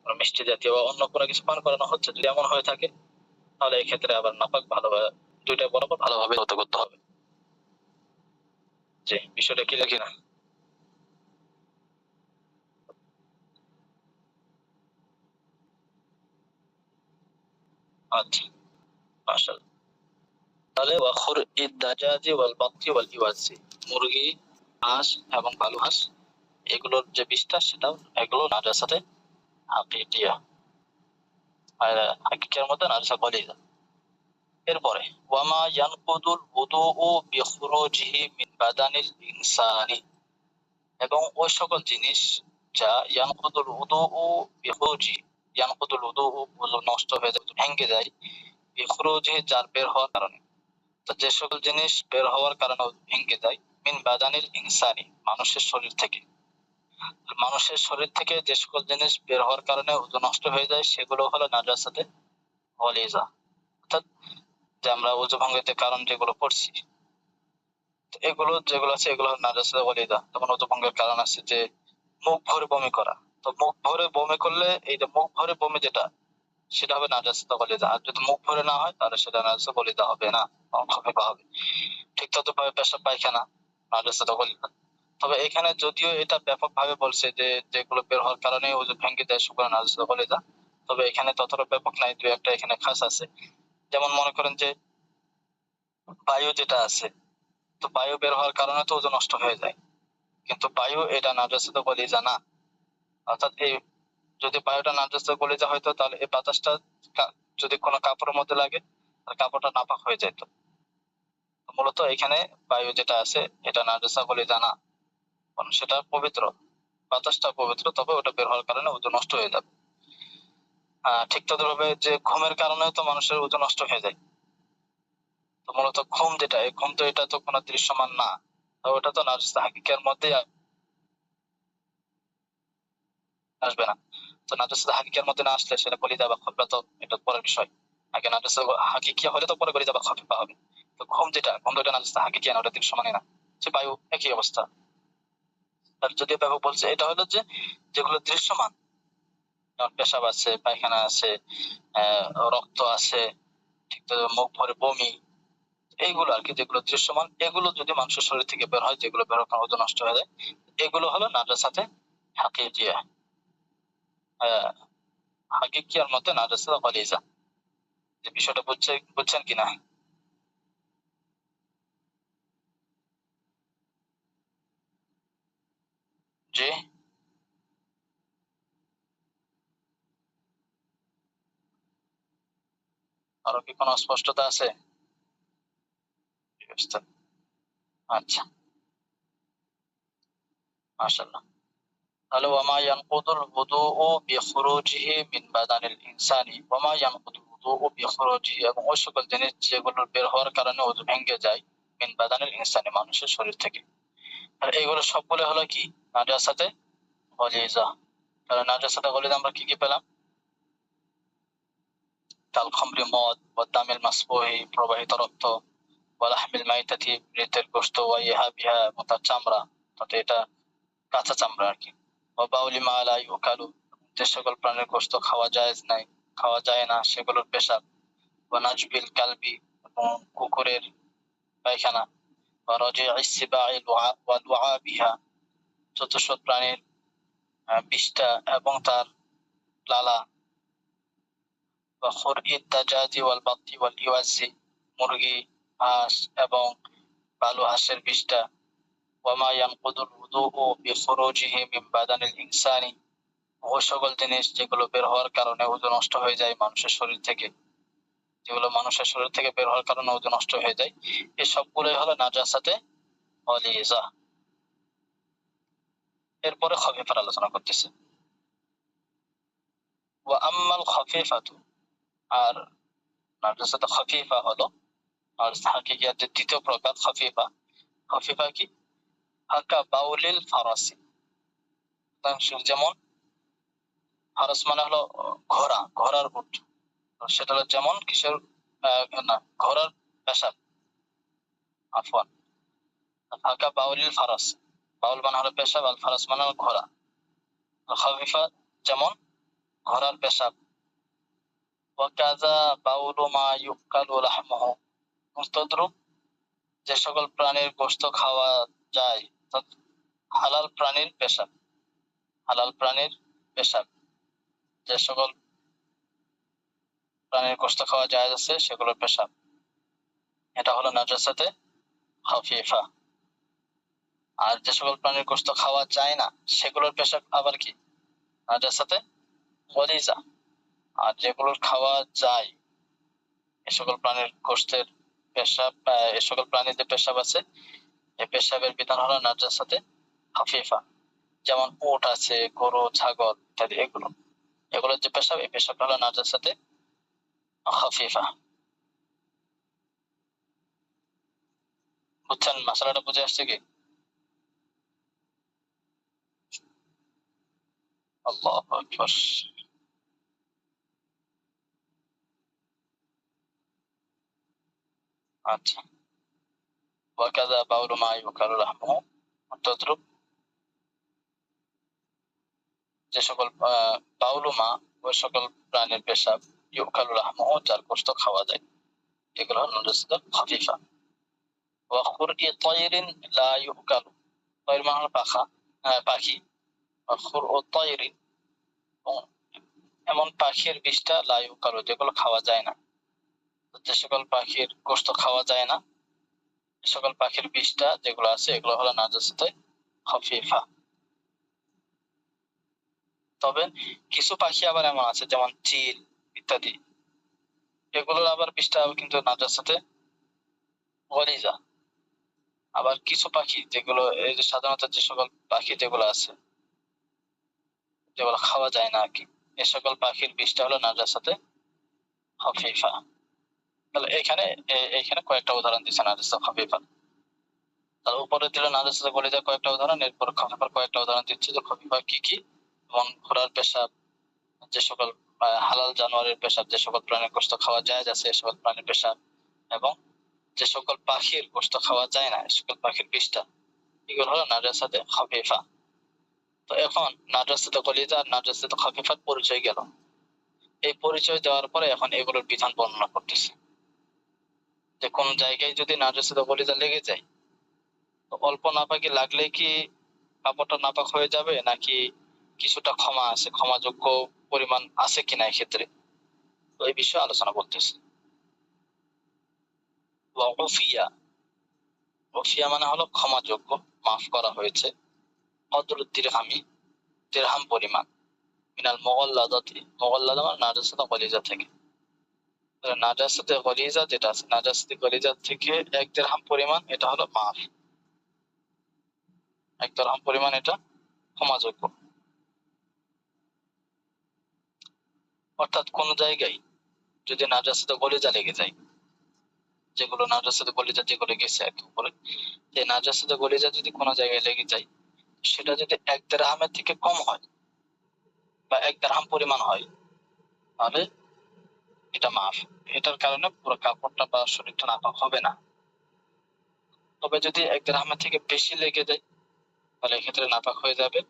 মিষ্টি জাতীয় বা অন্য কোনো কিছু পান করানো হচ্ছে, যদি এমন হয়ে থাকে তাহলে এই ক্ষেত্রে আবার নাপাক ভালোভাবে দুইটা বরাবর ভালোভাবে ধৌত করতে হবে। জি, বিষয়টা কি দেখি না। আচ্ছা, মাশাআল্লাহ। তাহলে ওয়াখুর ইদ দাজাজি ওয়াল বাত্তি ওয়াল ইওয়াজি, মুরগি, হাঁস এবং বালু হাঁস এগুলোর যে বিষ্ঠা সেটাও এগুলো নাজাসাতে হাকিকিয়া, আর হাকিকিয়ার মধ্যে নাজাসা গলিজা। এরপরে ওয়ামা ইয়ানকুদুল উযুউ বিখুরুজিহি মিন বাদানিল ইনসানি, এবং ওই সকল জিনিস যা ইয়ানকুদুল উযুউ বিখুরুজি, ইয়ানকুদুল উযুউ ওযু নষ্ট হয়ে যায়, ভেঙে যায়, বিখুরুজিহি যার বের হওয়ার কারণে। তো যে সকল জিনিস বের হওয়ার কারণে ভেঙে যায়, মিন বাদানিল ইনসানি মানুষের শরীর থেকে, মানুষের শরীর থেকে যে সকল জিনিস বের হওয়ার কারণে ওযু নষ্ট হয়ে যায় সেগুলো হলো নাজাসাতে গলিজা। অর্থাৎ যে আমরা ওযু ভঙ্গের কারণ যেগুলো পড়ছি এগুলো যেগুলো আছে এগুলো নাজাসাতে গলিদা। যেমন ওযু ভঙ্গের কারণ আছে যে মুখ ভরে বমি করা। তো মুখ ভরে বমি করলে এই যে মুখ ভরে বমি যেটা সেটা হবে নাজাসাতে গলিদা। আর যদি মুখ ভরে না হয় তাহলে সেটা নাজাসাতে গলিদা হবে না, খফিফা হবে। ঠিক ততভাবে পেশাব পায়খানা নাজাসাতে গলিদা। তবে এখানে যদিও এটা ব্যাপকভাবে বলছে যে যেগুলো বের হওয়ার কারণে ওযু ভেঙে যায় সেগুলো নাজাসাতে গলিদা, তবে এখানে ততটা ব্যাপক নাই, দুই একটা এখানে খাস আছে। যেমন মনে করেন যে বায়ু যেটা আছে, তো বায়ু বের হওয়ার কারণে তো ওজন নষ্ট হয়ে যায়, কিন্তু বায়ু এটা নাজাসাতে গলিজা না। অর্থাৎ এই যদি বায়ুটা নাজাসাতে গলিজা হয়তো তাহলে এই বাতাসটা যদি কোনো কাপড়ের মধ্যে লাগে তাহলে কাপড়টা নাপাক হয়ে যেত। মূলত এখানে বায়ু যেটা আছে এটা নাজাসা গলিজা না, কারণ সেটা পবিত্র, বাতাসটা পবিত্র, তবে ওটা বের হওয়ার কারণে ওজন নষ্ট হয়ে যাবে। ঠিক তদ্রুপভাবে যে ঘুমের কারণে তো মানুষের ওজন নষ্ট হয়ে যায়। তো মূলত ঘুম যেটা, এই ঘুম তো এটা তো কোনো দৃশ্যমান না, তো ওটা তো নাজাসা হাকিকার মধ্যেই আসবে না। তো নাজাসাত হাকিকার মধ্যে না আসলে সেটা কলিজা বা খফিফা তো এটা পরের বিষয়। আগে নাজাসাত হাকিকিয়া হলে তো পরে কলিজা বা খফিফা হবে। তো ঘুম যেটা, ঘুম তো এটা নাজাসাত হাকিকিয়া না, ওটা দৃশ্যমানই না। সে বায়ু একই অবস্থা। আর যদি ব্যাপক বলছে এটা হলো যে যেগুলো দৃশ্যমান, যেমন পেশাব আছে, পায়খানা আছে, রক্ত আছে, ঠিক তো মুখ ভরে বমি, এইগুলো আর কি যেগুলো দৃশ্যমান, এগুলো যদি মানুষের শরীর থেকে বের হয়, যেগুলো বের হওয়ার ওজন নষ্ট হয়ে যায়, এগুলো হলো নাজাসাতে হাকিকিয়া। হাকিকিয়ার মধ্যে নাজাসাত গলিজা। যে বিষয়টা বুঝছেন কিনা? জি, আরো কি কোনো অস্পষ্টতা আছে? আচ্ছা, মাশাআল্লাহ। তাহলে ওয়ামা ইয়ানকুদুল wudu'u বিখুরুজিহি মিন বাদানিল ইনসানি, ওয়ামা ইয়ানকুদুল wudu'u বিখুরুজিহি, এবং ওই সকল জিনিস যেগুলো বের হওয়ার কারণে ওযু ভেঙে যায়, মিন বাদানিল ইনসানি, মানুষের শরীর থেকে। আর এগুলো সবগুলো হলো কি নাজাসাতে গলিজা। তাহলে নাজাসাতে গলিজা আমরা কি কি পেলাম? কাল খামরি, মদ, ওয়া দামিল মাসফুহি, প্রবাহিত রক্ত, ওয়া লাহমিল মাইতাতি, মৃতের গোশত, ওয়া ইহাবিহা, এবং তার চামড়া, তাতে এটা কাঁচা চামড়া আর কি। ও বাউলি মা লা ইউকালু, যে সকল প্রাণীর গোশত খাওয়া জায়েজ নাই, খাওয়া যায় না, সেগুলোর পেশাব। ও নাজবিল কালবি, এবং কুকুরের পায়খানা। ও রজি'ইস সিবাই ওয়া লুআবিহা, চতুষ্পদ প্রাণীর বিষ্ঠা এবং তার লালা। ও খুরইদ দাজাজি ওয়াল বাত্তি ওয়াল ইওয়াজি, মুরগি, হাঁস এবং বালু হাঁসের বিষ্ঠা। ওয়ামা ইয়ানকুদুল wudu'u বিখুরুজিহি মিন বাদানিল ইনসানি, ওই সকল জিনিস যেগুলো বের হওয়ার কারণে ওজন নষ্ট হয়ে যায় মানুষের শরীর থেকে, যেগুলো মানুষের শরীর থেকে বের হওয়ার কারণে ওজন নষ্ট হয়ে যায়, এই সবগুলোই হলো নাজাসাতে গলিজা। এরপরে খফিফার আলোচনা করতেছে। ওয়া আম্মাল খফিফাতু, আর নাজাসাতে খফিফা হলো, আর হাকিকিয়াত যে দ্বিতীয় প্রকার খফিফা, খফিফা কি? হাকা বাউলিল ফারাসি, যেমন ফারাস মানে হলো ঘোড়া, ঘোড়ার উট, সেটা হলো যেমন কিসের, না, ঘোড়ার পেশাব, আফওয়ান। হাকা বাউলিল ফারাস, বাউল মানে হলো পেশাব, আল ফারাস মানে হলো ঘোড়া। খাফিফা যেমন ঘোড়ার পেশাব। ওয়াকাযা বাউলু মা ইউকালু লাহমুহু, তদ্রূপ যে সকল প্রাণীর গোশত খাওয়া যায়, হালাল প্রাণীর পেশাব, হালাল প্রাণীর পেশাব, যে সকল প্রাণীর গোশত খাওয়া জায়েজ আছে সেগুলোর পেশাব, এটা হলো নাজাসাতে খাফিফা। আর যে সকল প্রাণীর গোশত খাওয়া যায় না সেগুলোর পেশাব আবার কি? নাজাসাতে গলিজা। আর যেগুলোর খাওয়া যায়, এ সকল প্রাণীর গোশতের পেশাব, এ সকল প্রাণীর যে পেশাব আছে, এই পেশাবের বিধান হলো নাজাসাতে খাফিফা। যেমন উট আছে, গরু, ছাগল ইত্যাদি, এগুলোর যে পেশাব, এই পেশাবটা হলো নাজাসাতে খাফিফা। বুঝছেন? মশলাটা বুঝে আসছে কি? আল্লাহু আকবার। আচ্ছা, ওয়াকাযা বাউলু মা ইউকালু লাহমুহু, তদ্রূপ যে সকল বাউলু মা, ওই সকল প্রাণীর পেশাব, ইউকালু লাহমুহু, যার গোশত খাওয়া যায়, এগুলো হলো নাজাসাতুন খাফিফা। ওয়া খুরই তায়রিন লা ইউকালু, তায়র মানে হলো পাখি। ওয়া খুরউ তায়রিন, এমন পাখির বিষটা লা ইউকালু, যেগুলো খাওয়া যায় না। যে সকল পাখির গোশত খাওয়া যায় না, সকল পাখির বিষটা যেগুলো আছে এগুলো হলো নাজাসাতে খাফিফা। তবে কিছু পাখি আবার এমন আছে, যেমন চিল ইত্যাদি, এগুলোর আবার বিষটা কিন্তু নাজাসাতে গলিজা। আবার কিছু পাখি যেগুলো, এই যে সাধারণত যে সকল পাখি যেগুলো আছে যেগুলো খাওয়া যায় না আর কি, এ সকল পাখির বিষটা হলো নাজাসাতে খাফিফা। তাহলে এখানে কয়েকটা উদাহরণ দিচ্ছে নাজাসাতে খাফিফা। তার উপরে দিল নাজাসাতে গলিজা কয়েকটা উদাহরণ, এরপর খাফিফার কয়েকটা উদাহরণ দিচ্ছে যে খাফিফা কি কি। এবং ঘোড়ার পেশাব, যে সকল হালাল জানোয়ারের পেশাব, যে সকল প্রাণীর গোশত খাওয়া যায় আছে সে সকল প্রাণীর পেশাব, এবং যে সকল পাখির গোশত খাওয়া যায় না সকল পাখির বিষটা, এগুলো হলো নাজাসাতে খাফিফা। তো এখন নাজাসাতে গলিজা আর নাজাসাতে খাফিফার পরিচয় গেল। এই পরিচয় দেওয়ার পরে এখন এগুলোর বিধান বর্ণনা করতেছে যে কোন জায়গায় যদি নাজাসাতে গলিজা লেগে যায়, তো অল্প নাপাকি লাগলে কি কাপড়টা নাপাক হয়ে যাবে, নাকি কিছুটা ক্ষমাযোগ্য পরিমাণ আছে কিনা এক্ষেত্রে, তো এই বিষয়ে আলোচনা করতেছে। ওয়াফিয়া, ওফিয়া মানে হলো ক্ষমাযোগ্য, মাফ করা হয়েছে। কদরুদ দিরহামি, দিরহাম পরিমাণ। মিনাল মুগাল্লাদাতি, মুগাল্লাদা মানে নাজাসাতে গলিজা থেকে। নাজাসাতে গলিজা যেটা আছে, নাজাসাতে গলিজা থেকে 1 দিরহাম পরিমাণ, এটা হলো মাফ। 1 দিরহাম পরিমাণ এটা ক্ষমাযোগ্য। অর্থাৎ কোন জায়গায় যদি নাজাসাতে গলিজা লেগে যায়, যেগুলো নাজাসাতে গলিজা যেগুলো গেছে একে উপরে, যে নাজাসাতে গলিজা যদি কোনো জায়গায় লেগে যায়, সেটা যদি 1 দিরহামের থেকে কম হয় বা 1 দিরহাম পরিমাণ হয়, তাহলে এটা মাফ। এটার কারণে পুরো কাপড়টা বা শরীরটা নাপাক হবে না। তবে যদি 1 দিরহামের থেকে বেশি লেগে যায়, তাহলে এক্ষেত্রে নাপাক হয়ে যাবে।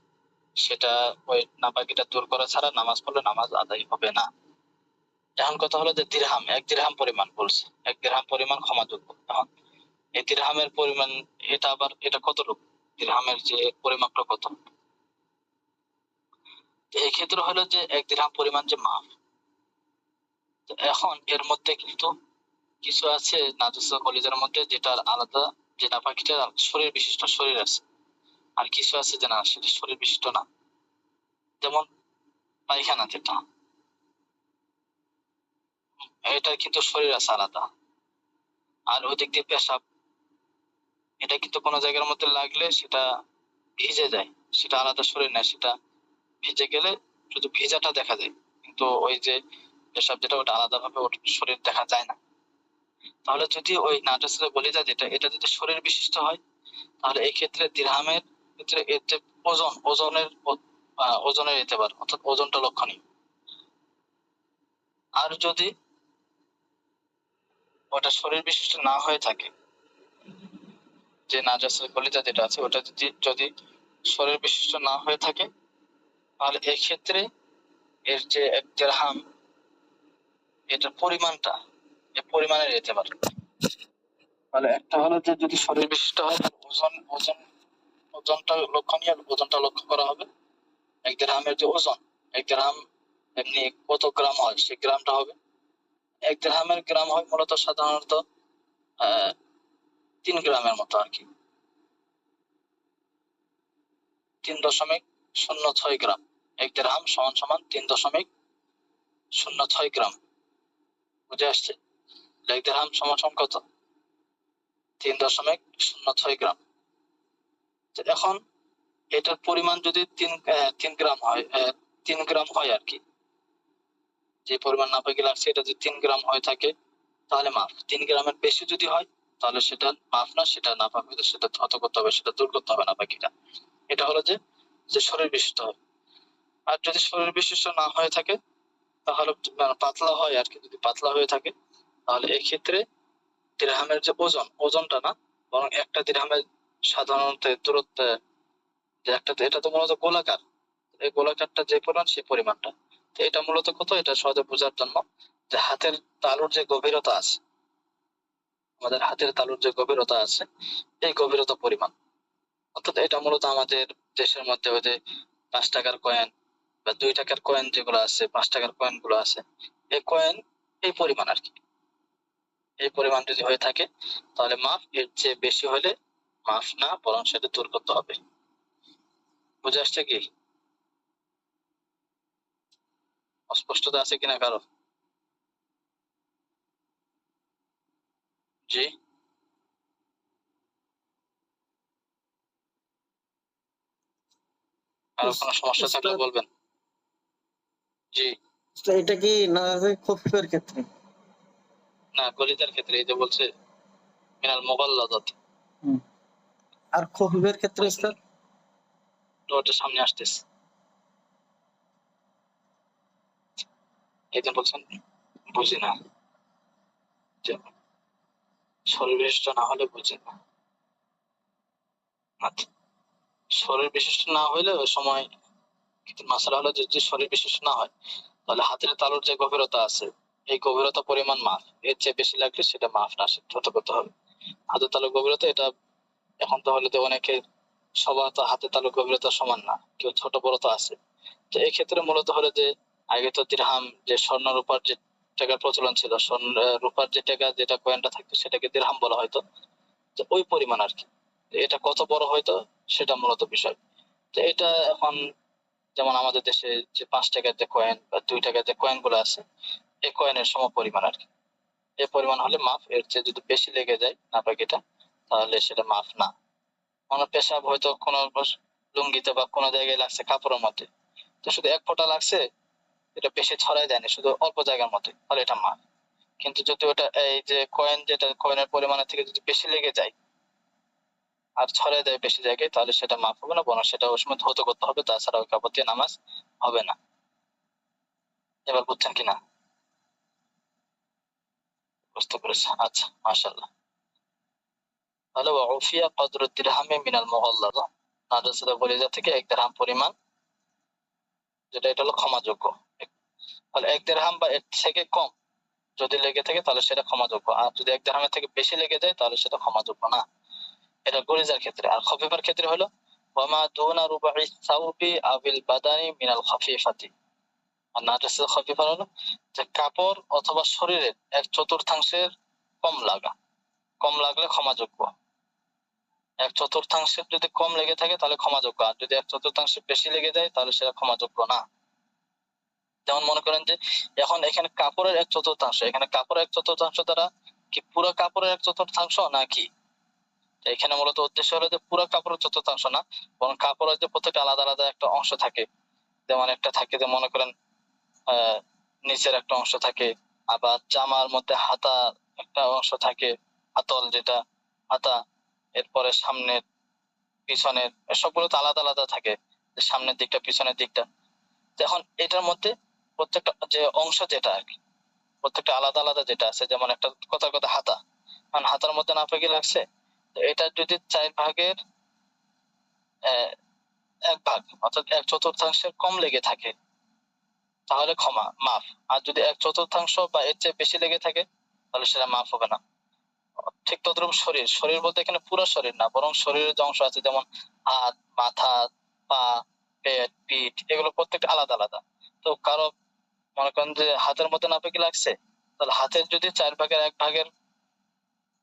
সেটা ওই নাপাকিটা দূর করা ছাড়া নামাজ পড়লে নামাজ আদায় হবে না। এখন কথা হলো যে দিরহাম, 1 দিরহাম পরিমাণ বলছে, 1 দিরহাম পরিমাণ ক্ষমাযোগ্য। এখন এই দিরহামের পরিমাণ, এটা কতটুকু, দিরহামের যে পরিমাপটা কত, এই ক্ষেত্রে হলো যে 1 দিরহাম পরিমাণ যে মাফ। এখন এর মধ্যে কিন্তু কিছু আছে নাজাসা কলিজার মধ্যে, যেটার আলাদা, যে নাপাকিটা শরীর বিশিষ্ট শরীর আছে, আর কিছু আছে যে না সেটা শরীর বিশিষ্ট না। যেমন পায়খানা, যেটা এটা কিন্তু শরীর আছে আলাদা। আর ওই দিক দিয়ে পেশাব, এটা কিন্তু কোনো জায়গার মধ্যে লাগলে সেটা ভিজে যায়, সেটা আলাদা শরীর না, সেটা ভিজে গেলে শুধু ভিজাটা দেখা যায়, কিন্তু ওই যে পেশাব যেটা, ওটা আলাদা ভাবে ওর শরীর দেখা যায় না। তাহলে যদি ওই নাজাসা গলিজা যেটা, এটা যদি শরীর বিশিষ্ট হয়, তাহলে এই ক্ষেত্রে দিরহামের ক্ষেত্রে এর যে ওজনের এতেবার, অর্থাৎ ওজনটা লক্ষণীয়। আর যদি ওটা শরীর বিশিষ্ট না হয়ে থাকে, যে নাজাসা গলিজা যেটা আছে ওটা যদি শরীর বিশিষ্ট না হয়ে থাকে, তাহলে এই ক্ষেত্রে এর যে 1 দিরহাম, এটার পরিমাণটা, এই পরিমাণের এতেবার। তাহলে একটা হলো যে যদি শরীর বিশিষ্ট হয়, ওজনটা লক্ষণীয়, ওজনটা লক্ষ্য করা হবে। 1 দিরহামের যে ওজন, 1 দিরহাম এমনি কত গ্রাম হয় সে গ্রামটা হবে। 1 দিরহামের গ্রাম হয় মূলত সাধারণত 3 গ্রামের মতো আর কি, 3.06 গ্রাম। 1 দিরহাম সমান সমান 3.06 গ্রাম। বুঝে আসছে? 1 দিরহাম সমান সমান কত? 3.06 গ্রাম। এখন এটার পরিমাণ যদি 3 গ্রাম হয়, 3 গ্রাম হয় আর কি, যে পরিমাণ নাপাকি লাগছে এটা যদি 3 গ্রাম হয়ে থাকে, তাহলে মাফ। 3 গ্রামের বেশি যদি হয়, তাহলে সেটা মাফ না, সেটা নাপাক হলে সেটা ধত করতে হবে, সেটা দূর করতে হবে নাপাকিটা। এটা হলো যে যে শরীর বিশিষ্ট হয়। আর যদি শরীর বিশিষ্ট না হয়ে থাকে, তাহলে পাতলা হয় আর কি, যদি পাতলা হয়ে থাকে, তাহলে এই ক্ষেত্রে দিরহামের যে ওজনটা না, বরং একটা দিরহামের সাধারণত দূরত্ব যে একটা, এটা তো মূলত গোলাকার, এই গোলাকারটা যে পরিমাণ সেই পরিমাণটা। তো এটা মূলত কত, এটা সহজে বোঝার জন্য যে হাতের তালুর যে গভীরতা আছে, আমাদের হাতের তালুর যে গভীরতা আছে এই গভীরতা পরিমাণ। অর্থাৎ এটা মূলত আমাদের দেশের মধ্যে ওই যে 5 টাকার কয়েন বা 2 টাকার কয়েন যেগুলো আছে, 5 টাকার কয়েন গুলো আছে, এই কয়েন এই পরিমাণ আর কি। এই পরিমাণ যদি হয়ে থাকে তাহলে মাপ, এর চেয়ে বেশি হলে মাপ না, বরং সেটা দূর করতে হবে। বুঝে আসছে কি? অস্পষ্টতা আছে কিনা কারো? জি, কারো কোনো সমস্যা থাকলে
উস্তাদ,
বলবেন। জি,
এটা কি না খফিফের ক্ষেত্রে?
না গলিতার ক্ষেত্রে এই যে বলছে মিনাল মুগাল্লাযাত।
হুম। আর খফিফের ক্ষেত্রে উস্তাদ?
ওটা সামনে আসতেছে, এই যে বলছেন বুঝি না, যে শরীর বিশিষ্ট না হলে বুঝি না। আচ্ছা, শরীর বিশিষ্ট না হইলে ওই সময় কিন্তু মাসালা হলো যে যদি শরীর বিশিষ্ট না হয় তাহলে হাতের তালুর যে গভীরতা আছে এই গভীরতা পরিমাণ মাপ, এর চেয়ে বেশি লাগলে সেটা মাপ না, সিদ্ধ করতে হবে। হাতের তালুর গভীরতা এটা এখন তো হলে তো অনেকে, সবার তো হাতের তালুর গভীরতা সমান না, কেউ ছোট বড় তো আছে। তো এই ক্ষেত্রে মূলত হলো যে আগে তো দিরহাম, যে স্বর্ণ রূপার যে টাকার প্রচলন ছিল, স্বর্ণ রূপার যে টাকা যেটা কয়েনটা থাকতো সেটাকে দিরহাম বলা হয়তো। তো ওই পরিমাণ আর কি। তো এটা কত বড় হয়তো সেটা মূলত বিষয়। তো এটা এখন যেমন আমাদের দেশে যে 5 টাকার যে কয়েন বা 2 টাকার যে কয়েন গুলো আছে এই কয়েনের সম পরিমাণ আর কি। এই পরিমাণ হলে মাফ, এর চেয়ে যদি বেশি লেগে যায় নাপাকিটা তাহলে সেটা মাফ না। কোনো পেশাব হয়তো কোনো লুঙ্গিতে বা কোনো জায়গায় লাগছে কাপড়ের মধ্যে, তো শুধু এক ফোঁটা লাগছে, এটা বেশি ছড়াই যায়নি, শুধু অল্প জায়গার মধ্যে, তাহলে এটা মাফ। কিন্তু যদি ওটা এই যে কয়েন, যেটা কয়েনের পরিমাণের থেকে যদি বেশি লেগে যায় আর ছড়াই দেয় বেশি জায়গায়, তাহলে সেটা মাফ হবে না, বরং সেটা ওই সময় ধৌত করতে হবে, তাছাড়া ওই কাপড় দিয়ে নামাজ হবে না। এবার বুঝছেন কিনা? বুঝতে পেরেছি, আচ্ছা মাশাআল্লাহ। তাহলে ওয়াফিয়া কদরু দিরহামি মিনাল মুগাল্লাযা, নাজাসাত বলিজা থেকে 1 দিরহাম পরিমাণ, যেটা এটা হলো ক্ষমাযোগ্য। তাহলে 1 দিরহাম বা এর থেকে কম যদি লেগে থাকে তাহলে সেটা ক্ষমাযোগ্য, আর যদি 1 দিরহামের থেকে বেশি লেগে যায় তাহলে সেটা ক্ষমাযোগ্য না। এটা গলিজার ক্ষেত্রে। আর খফিফার ক্ষেত্রে হলো ওয়ামা দুনা রুবাই সাউবি আবিল বাদানি মিনাল খফিফাতি। আর নাজাসাত খফিফা হলো যে কাপড় অথবা শরীরের 1/4 কম লাগা, কম লাগলে ক্ষমাযোগ্য। 1/4 যদি কম লেগে থাকে তাহলে ক্ষমাযোগ্য, আর যদি 1/4 বেশি লেগে যায় তাহলে সেটা ক্ষমাযোগ্য না। যেমন মনে করেন যে এখন এখানে কাপড়ের 1/4, এখানে কাপড়ের 1/4 দ্বারা কি পুরো কাপড়ের 1/4 নাকি? এখানে মূলত উদ্দেশ্য হলো যে পুরো কাপড়ের 1/4 না, বরং কাপড়ের যে প্রত্যেকটা আলাদা আলাদা একটা অংশ থাকে। যেমন একটা থাকে যে মনে করেন আহ নিচের একটা অংশ থাকে, আবার জামার মধ্যে হাতা একটা অংশ থাকে, হাতল যেটা হাতা, এরপরে সামনের পিছনের, সবগুলো তো আলাদা আলাদা থাকে, সামনের দিকটা পিছনের দিকটা। এখন এটার মধ্যে প্রত্যেকটা যে অংশ যেটা আর কি, প্রত্যেকটা আলাদা আলাদা যেটা আছে, যেমন একটা কথার কথা হাতা, কারণ হাতার মধ্যে নাপাকি লাগছে, তো এটা যদি 4 ভাগের 1 ভাগ অর্থাৎ 1/4 কম লেগে থাকে তাহলে ক্ষমা মাফ, আর যদি 1/4 বা এর চেয়ে বেশি লেগে থাকে তাহলে সেটা মাফ হবে না। ঠিক তদ্রুপ শরীর, শরীর বলতে এখানে পুরো শরীর না, বরং শরীরের যে অংশ আছে যেমন হাত, মাথা, পা, পেট, পিঠ, এগুলো প্রত্যেকটা আলাদা আলাদা। তো কারো মনে করেন যে হাতের মধ্যে নাপাকি লাগছে, তাহলে হাতের যদি 4 ভাগের 1 ভাগের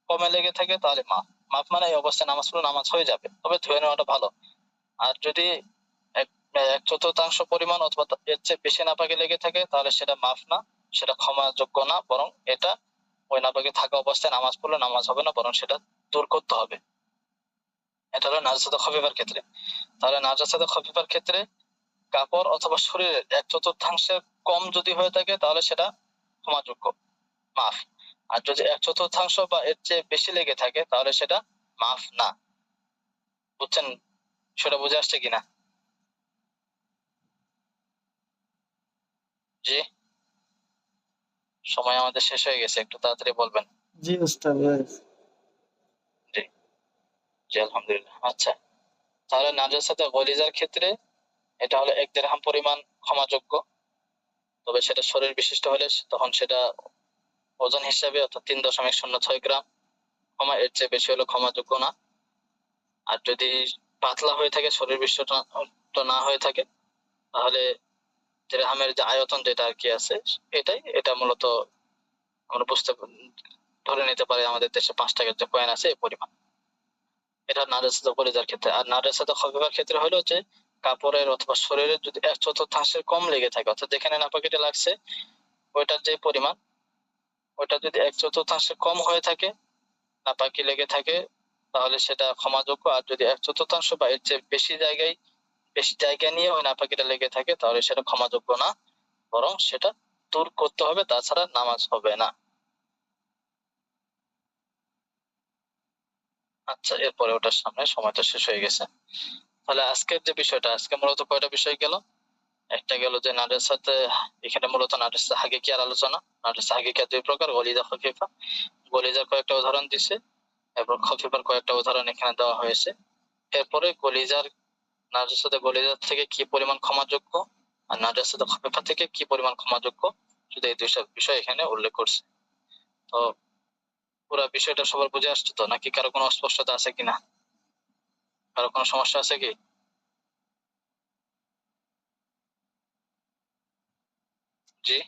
কমে লেগে থাকে তাহলে মাফ। মাফ মানে এই অবস্থায় নামাজ পড়লে নামাজ হয়ে যাবে, তবে ধুয়ে নেওয়াটা ভালো। আর যদি 1/4 পরিমাণ অথবা এর চেয়ে বেশি নাপাকি লেগে থাকে তাহলে সেটা মাফ না, সেটা ক্ষমাযোগ্য না, বরং এটা ওই নাপাকি থাকা অবস্থায় নামাজ পড়লে নামাজ হবে না, বরং সেটা দূর করতে হবে। এটা হলো নাজাসাত খফিফার ক্ষেত্রে। তাহলে নাজাসাত খফিফার ক্ষেত্রে কাপড় অথবা শরীরের 1/4 কম যদি হয়ে থাকে তাহলে সেটা ক্ষমাযোগ্য, মাফ। আর যদি 1/4 বা এর চেয়ে বেশি লেগে থাকে তাহলে সেটা মাফ না। বুঝছেন? সেটা বুঝে আসছে কিনা? জি, সময় আমাদের শেষ হয়ে গেছে, একটু তাড়াতাড়ি বলবেন।
জি উস্তাদ।
জি। জি আলহামদুলিল্লাহ। আচ্ছা, তাহলে নাজাসাতে গলিজার ক্ষেত্রে এটা হলো 1 দিরহাম পরিমাণ ক্ষমাযোগ্য। তবে সেটা শরীর বিশিষ্ট হলে তখন সেটা ওজন হিসাবে অর্থাৎ 3.06 গ্রাম ক্ষমা, এর চেয়ে বেশি হলে ক্ষমাযোগ্য না। আর যদি পাতলা হয়ে থাকে, শরীর বিশিষ্ট না হয়ে থাকে, তাহলে দিরহামের যে আয়তন যেটা আর কি আছে, এটা মূলত আমরা ধরে নিতে পারি আমাদের দেশে 5 টাকার যে কয়েন আছে এই পরিমাণ। এটা নাজাসাতে গলিজার ক্ষেত্রে। আর নাজাসাতে খফিফার ক্ষেত্রে হলো যে কাপড়ের অথবা শরীরের যদি 1/4 কম লেগে থাকে, অর্থাৎ যেখানে নাপাকিটা লাগছে ওইটার যে পরিমাণ, ওইটা যদি 1/4 কম হয়ে থাকে, নাপাকি লেগে থাকে, তাহলে সেটা ক্ষমাযোগ্য। আর যদি 1/4 বা এর চেয়ে বেশি জায়গা নিয়ে ওই নাপাকিটা লেগে থাকে, তাহলে সেটা ক্ষমাযোগ্য না, বরং সেটা দূর করতে হবে, তাছাড়া নামাজ হবে না। আচ্ছা, এরপরে ওটার সামনে সময়টা শেষ হয়ে গেছে। তাহলে আজকের যে বিষয়টা, আজকে মূলত কয়টা বিষয় গেল? একটা গেল যে নাজাসাতে, এখানে মূলত নাজাসা হাকিকিয়ার আলোচনা। নাজাসা হাকিকিয়া 2 প্রকার, গলিজা খফিফা। গলিজার কয়েকটা উদাহরণ দিছে এবং খফিফার কয়েকটা উদাহরণ এখানে দেওয়া হয়েছে। এরপরে নাজাসাতে গলিজার থেকে কি পরিমাণ ক্ষমাযোগ্য আর নাজাসাতে খফিফা থেকে কি পরিমাণ ক্ষমাযোগ্য, শুধু এই দুইটা বিষয় এখানে উল্লেখ করছে। তো পুরো বিষয়টা সবার বুঝে আসছে তো, নাকি কারো কোনো অস্পষ্টতা আছে কিনা, কারো কোনো সমস্যা আছে কি? জি।